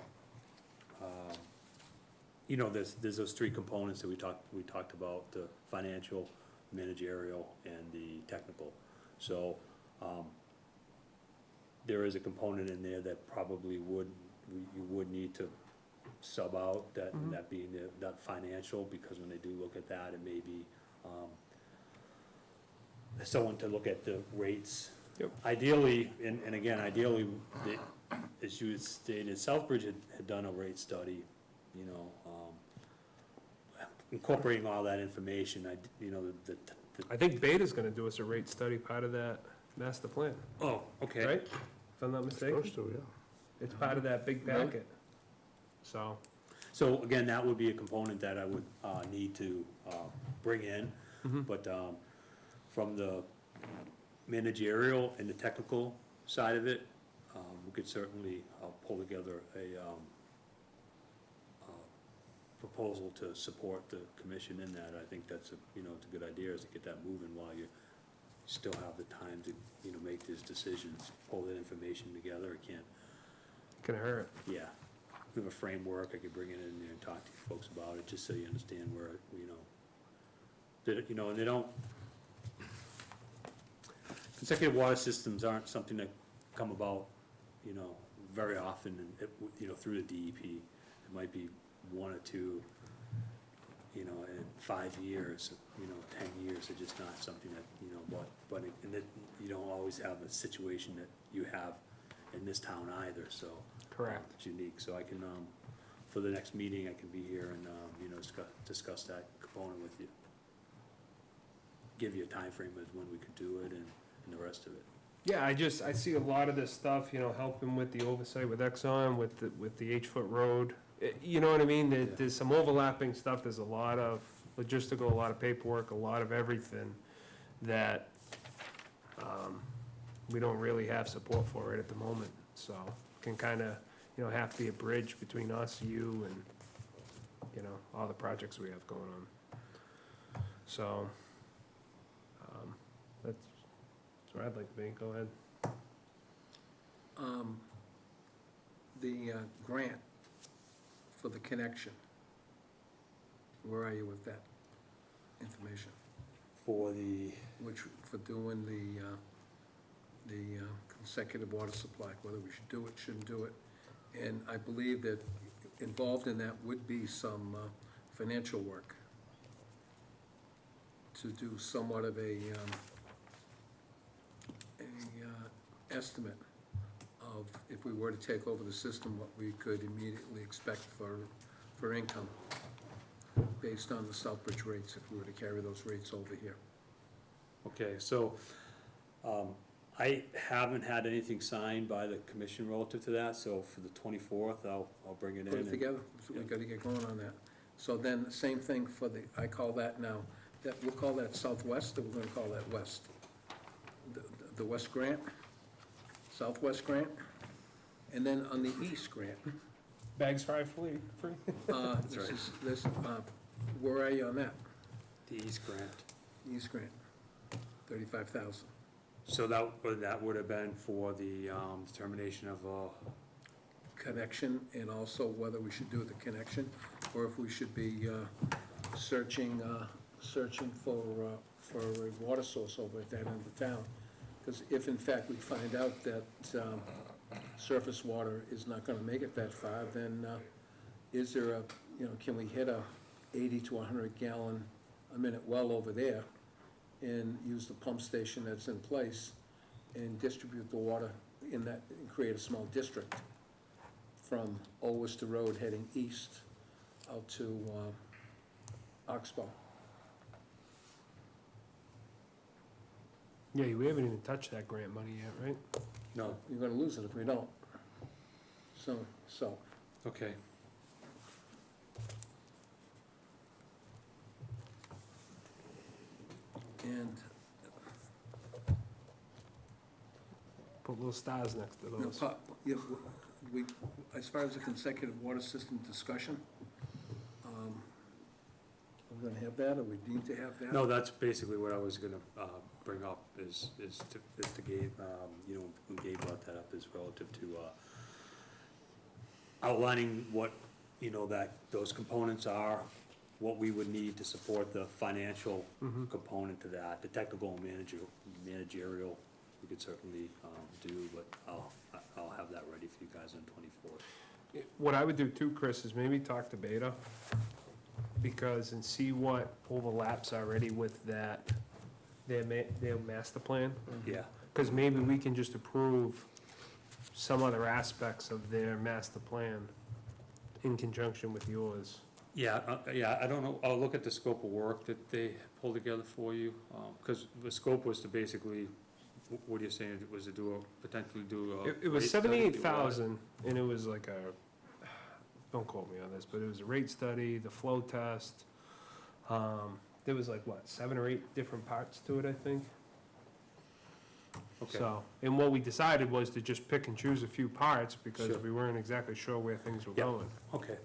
you know, there's those three components that we talked about, the financial, managerial, and the technical. So, there is a component in there that probably you would need to sub out, that being that financial, because when they do look at that, it may be, someone to look at the rates. Yep. Ideally, and again, ideally, as you had stated, Southbridge had done a rate study, you know, incorporating all that information, you know, I think Beta's gonna do us a rate study, part of that master plan, oh, okay. right? If I'm not mistaken, Supposed to, yeah. it's part of that big Really? packet. So, So again, that would be a component that I would need to bring in. Mhm. But from the managerial and the technical side of it, we could certainly pull together a proposal to support the commission in that. I think that's it's a good idea, is to get that moving while you still have the time to, make these decisions, pull that information together. It can't, can hurt. yeah. We have a framework, I could bring it in there and talk to you folks about it, just so you understand where, and they don't, consecutive water systems aren't something that come about, very often, and, through the DEP. It might be one or two, in 5 years, 10 years, it's just not something that, you don't always have a situation that you have in this town either, so. Correct. It's unique, so I can, for the next meeting, I can be here and, discuss that component with you. Give you a time frame of when we could do it and the rest of it. Yeah, I see a lot of this stuff, helping with the oversight with Exxon, with the H-foot road. You know what I mean? Yeah. There's some overlapping stuff, there's a lot of logistical, a lot of paperwork, a lot of everything that, we don't really have support for it at the moment, so can kinda, have to be a bridge between us, you, and, all the projects we have going on. So, that's where I'd like to be, go ahead. The grant for the connection, where are you with that information? For the, For doing the consecutive water supply, whether we should do it, shouldn't do it. And I believe that involved in that would be some financial work to do somewhat of a estimate of, if we were to take over the system, what we could immediately expect for income based on the Southbridge rates, if we were to carry those rates over here. Okay, so, I haven't had anything signed by the commission relative to that, so for the 24th, I'll bring it in. Put it and- together, so we gotta get going on that. So then, the same thing for the, I call that now, we'll call that southwest, or we're gonna call that west? The west grant, southwest grant, and then on the east grant, Bags free? where are you on that? The East Grant. East grant, 35,000. So that would have been for the determination of, Connection, and also whether we should do the connection, or if we should be searching for a water source over at that end of town. Because if in fact we find out that surface water is not gonna make it that far, then is there a, can we hit a 80 to 100 gallon a minute well over there and use the pump station that's in place and distribute the water in that, and create a small district from Old Worcester Road heading east out to Oxbow. Yeah, we haven't even touched that grant money yet, right? no, You're gonna lose it if we don't. So, okay. and, Put little stars next to you know, those. we, as far as the consecutive water system discussion, we're gonna have that, or we need to have that? No, that's basically what I was gonna bring up, is to Gabe, when Gabe brought that up, is relative to outlining what, those components are, what we would need to support the financial component to that, the technical and managerial, we could certainly do, but I'll have that ready for you guys on 24th. What I would do too, Chris, is maybe talk to Beta, and see what overlaps already with that, their master plan. Yeah, Because maybe we can just approve some other aspects of their master plan in conjunction with yours. yeah, I don't know, I'll look at the scope of work that they pulled together for you, because the scope was to basically, what are you saying, was to potentially do a. It was rate study, do what? 78,000, and it was like don't quote me on this, but it was a rate study, the flow test. There was like, 7 or 8 different parts to it, I think. Okay. So, and what we decided was to just pick and choose a few parts, because Sure. we weren't exactly sure where things were Yep. going. Okay.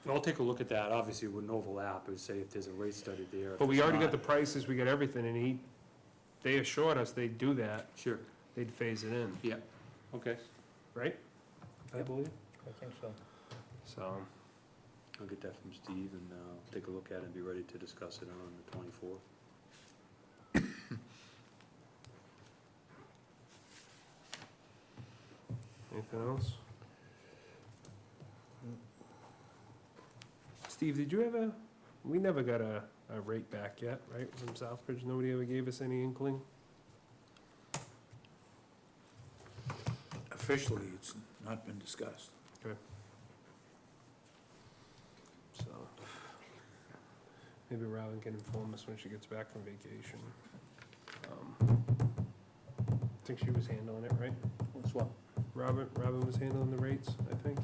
Well, I'll take a look at that. Obviously, it wouldn't overlap, and say if there's a rate study there. if But we it's already got not. the prices, we got everything, and they assured us they'd do that, Sure, they'd phase it in, yeah, okay. right? I believe. I think so. So, I'll get that from Steve and take a look at it and be ready to discuss it on the 24th. anything else? Steve, did you ever, we never got a rate back yet, right, from Southbridge? Nobody ever gave us any inkling? Officially, it's not been discussed. So, maybe Robin can inform us when she gets back from vacation. I think she was handling it, right? What's what? Robin was handling the rates, I think,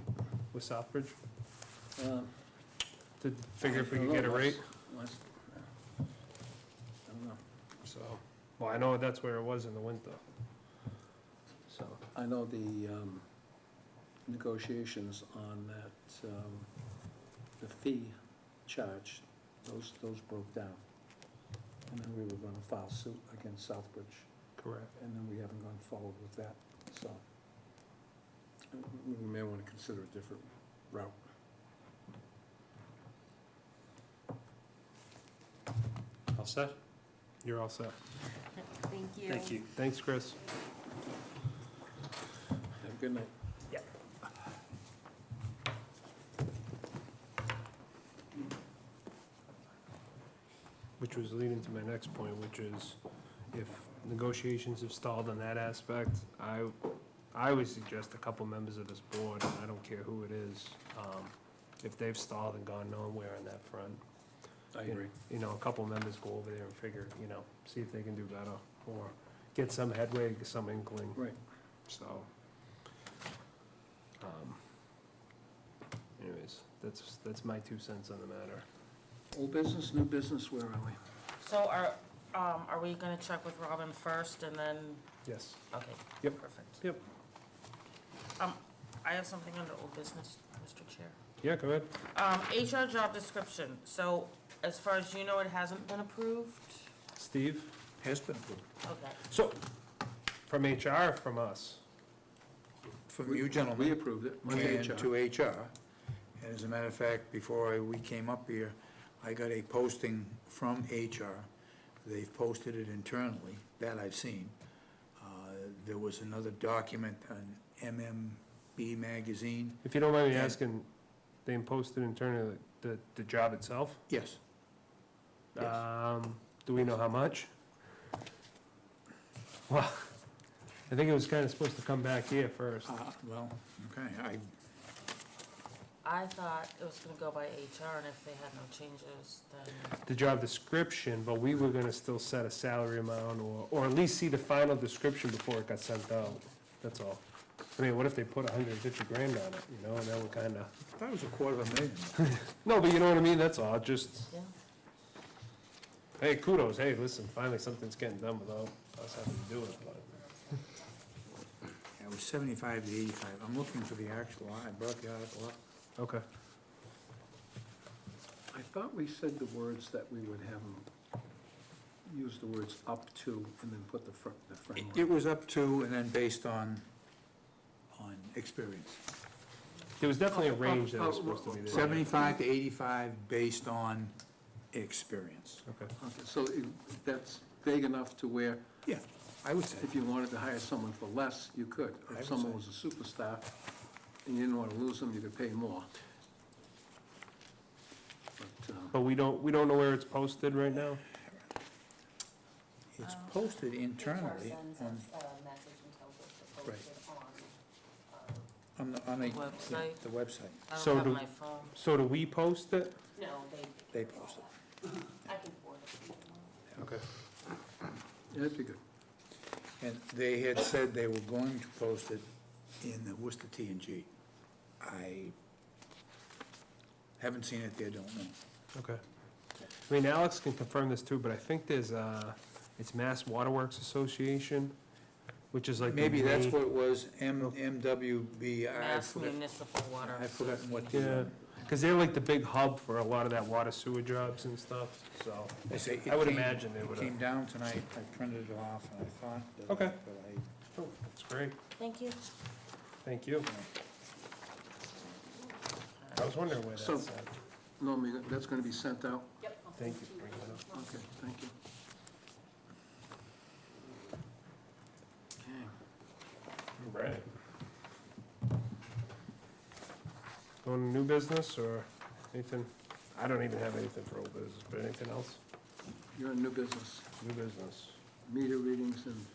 with Southbridge, to figure if we could get a rate. I don't know. So, well, I know that's where it was in the winter. So, I know the negotiations on that, the fee charge, those broke down. And then we were gonna file suit against Southbridge, correct. and then we haven't gone forward with that, so we may wanna consider a different route. All set? You're all set. Thank you. Thank you. Thanks, Chris. Have a good night. Which was leading to my next point, which is if negotiations have stalled on that aspect, I would suggest a couple members of this board, and I don't care who it is, if they've stalled and gone nowhere on that front. I agree. You know, a couple members go over there and figure, you know, see if they can do better, or get some headway, get some inkling, Right. so. Anyways, that's my 2 cents on the matter. Old business, new business, where are we? So are we gonna check with Robin first and then, Yes. okay. Yep. Perfect. Yep. I have something under old business, Mr. Chair. Yeah, go ahead. HR job description, so as far as you know, it hasn't been approved? Steve? Has been approved. Okay. So, from HR, or from us? From you We gentlemen approved it, Monday, and to HR. And as a matter of fact, before we came up here, I got a posting from HR. They've posted it internally, that I've seen. There was another document, an MMB magazine. If you don't mind me And- asking, they posted internally the job itself? Yes. Yes. Do we know how much? Well, I think it was kinda supposed to come back here first. Well, okay, I thought it was gonna go by HR, and if they had no changes, then, The job description, but we were gonna still set a salary amount, or at least see the final description before it got sent out, that's all. I mean, what if they put 150 grand on it, you know, and then we're kinda, I thought it was $250,000. no, but you know what I mean, that's all, just, yeah. hey, kudos, hey, listen, finally something's getting done without us having to do it, but. It was 75 to 85. I'm looking for the actual, I brought the article up. Okay. I thought we said the words that we would have them use the words up to and then put the framework. It was up to, and then based on experience. There was definitely a range that was supposed to be there. 75 to 85 based on experience. Okay. Okay, so that's vague enough to where Yeah, I would say. if you wanted to hire someone for less, you could. I would If someone say. was a superstar and you didn't want to lose them, you could pay more. But, But we don't know where it's posted right now? It's posted HR internally sends on, us a message and tells us to post Right. it on, on the Website. the website. I So don't have do- my phone. So do we post it? no, They post it. I can forward it to you tomorrow. Okay. yeah, that'd be good. And they had said they were going to post it in the Worcester T&G. I haven't seen it there, don't know. Okay. I mean, Alex can confirm this too, but I think there's, it's Mass Waterworks Association, which is like. the Maybe that's main- what it was, MWB, Mass Municipal Water. I've forgotten what the. Yeah, because they're like the big hub for a lot of that water sewer jobs and stuff, so. They say it I would came- imagine they would It came have. down tonight, I printed it off, and I thought that. Okay. But Oh, that's great. Thank you. Thank you. I was wondering where So- that's at. Normally, that's going to be sent out? Yep. I'll Thank send you it for to bringing that up. Okay, thank you. Okay. Right. Going to new business or anything? I don't even have anything for old business, but anything else? You're in new business. New business. Meter readings and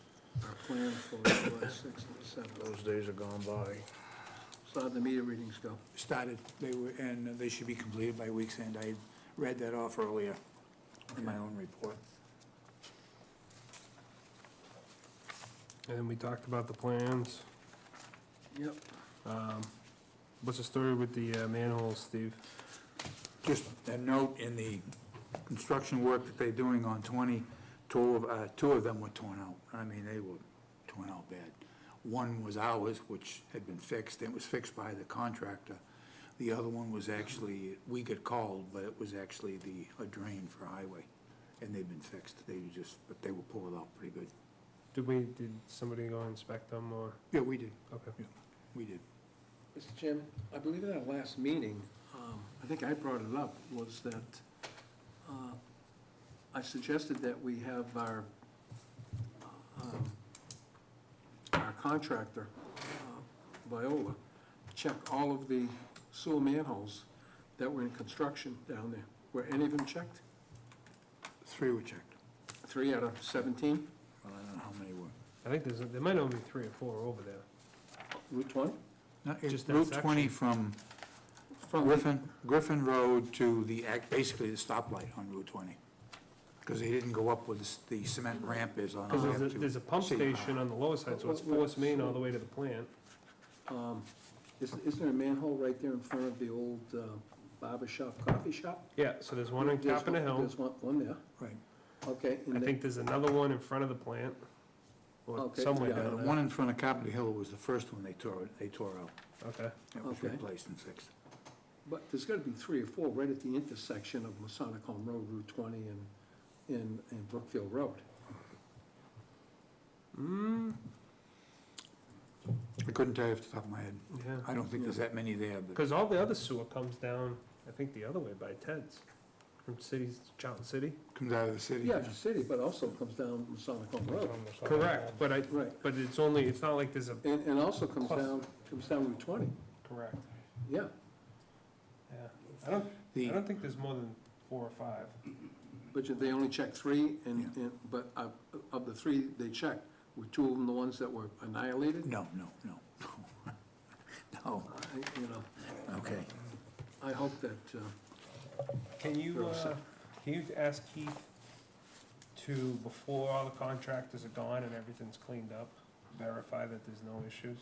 our plan for July 6th and 7th. Those days are gone by. So how'd the meter readings go? Started, they were, and they should be completed by week's end. I read that off earlier in my own report. And then we talked about the plans. Yep. What's the story with the manholes, Steve? Just a note in the construction work that they're doing on 20, two of them were torn out. I mean, they were torn out bad. One was ours, which had been fixed, it was fixed by the contractor. The other one was actually, we got called, but it was actually a drain for highway, and they've been fixed. But they were pulled out pretty good. Did somebody go inspect them or? Yeah, we did, Okay. we did. Mr. Chairman, I believe in our last meeting, I think I brought it up, was that I suggested that we have our contractor, Viola, check all of the sewer manholes that were in construction down there. Were any of them checked? 3 were checked. 3 out of 17? Well, I don't know how many were. I think there might only be 3 or 4 over there. Route 20? No, it's Just that Route section. 20 from Griffin Road to basically the stoplight on Route 20. Because they didn't go up where the cement ramp is on. Because there's a pump City Hall. station on the lower side, so it's Force Main all the way to the plant. Isn't there a manhole right there in front of the old barber shop, coffee shop? Yeah, so there's one on There's Capitol Hill. There's one there, Right. okay. and I then- think there's another one in front of the plant. Or Okay, somewhere yeah, The down there. one in front of Capitol Hill was the first one they tore out. Okay. It was Okay. replaced and fixed. But there's gotta be 3 or 4 right at the intersection of Masonic Home Road, Route 20, and Brookfield Road. I couldn't tell you off the top of my head. Yeah. I don't think there's that many there, but Because all the other sewer comes down, I think the other way by Ted's, from cities, Charlton City. comes out of the city. Yeah, it's a city, but also comes down Masonic Home Road. Correct, but Right, but it's not like there's a, and also comes Plus. down Route 20, correct, yeah. yeah. I don't The, think there's more than 4 or 5. But they only checked 3, but of the 3 they checked, were 2 of them the ones that were annihilated? no. No, You know, okay. I hope that, Can you, They're all set. can you ask Keith to, before all the contractors are gone and everything's cleaned up, verify that there's no issues?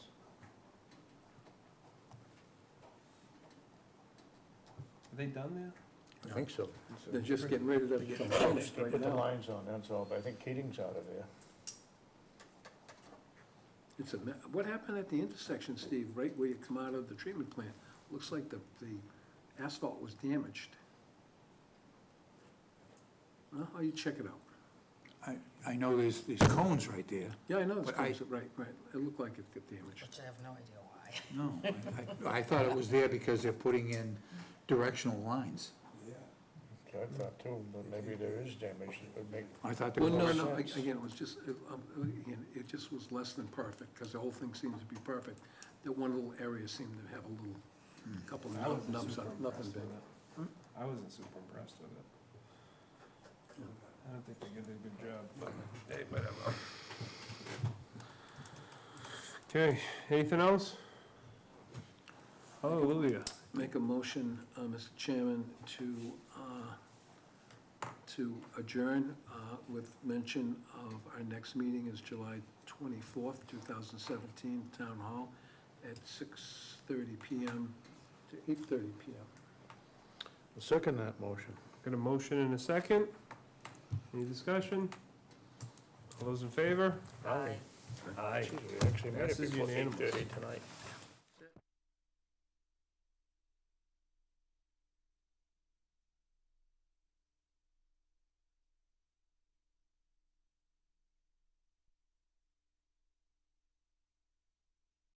Are they done there? I think so. they're just getting ready to post They right put the now. lines on, that's all, but I think Keating's out of there. What happened at the intersection, Steve, right where you come out of the treatment plant? Looks like the asphalt was damaged. Well, how you check it out? I know there's these cones right there. Yeah, I know, it's But I- right. It looked like it got damaged. Which I have no idea why. No, I thought it was there because they're putting in directional lines. I thought too, but maybe there is damage that would make. I thought there Well, was. no, sense. again, it was just, it just was less than perfect, because the whole thing seemed to be perfect. That one little area seemed to have a little, couple I wasn't nubs super on it, nothing impressed big. with it. I wasn't super impressed with it. I don't think they did a good job, but hey, whatever. Okay, anything else? Hallelujah. Make a motion, Mr. Chairman, to adjourn with mention of our next meeting is July 24th, 2017, Town Hall, at 6:30 PM to 8:30 PM. Second that motion. Got a motion and a second. Any discussion? All those in favor? Aye. Aye. Geez, we actually made it Passes before unanimous. 8:30 tonight.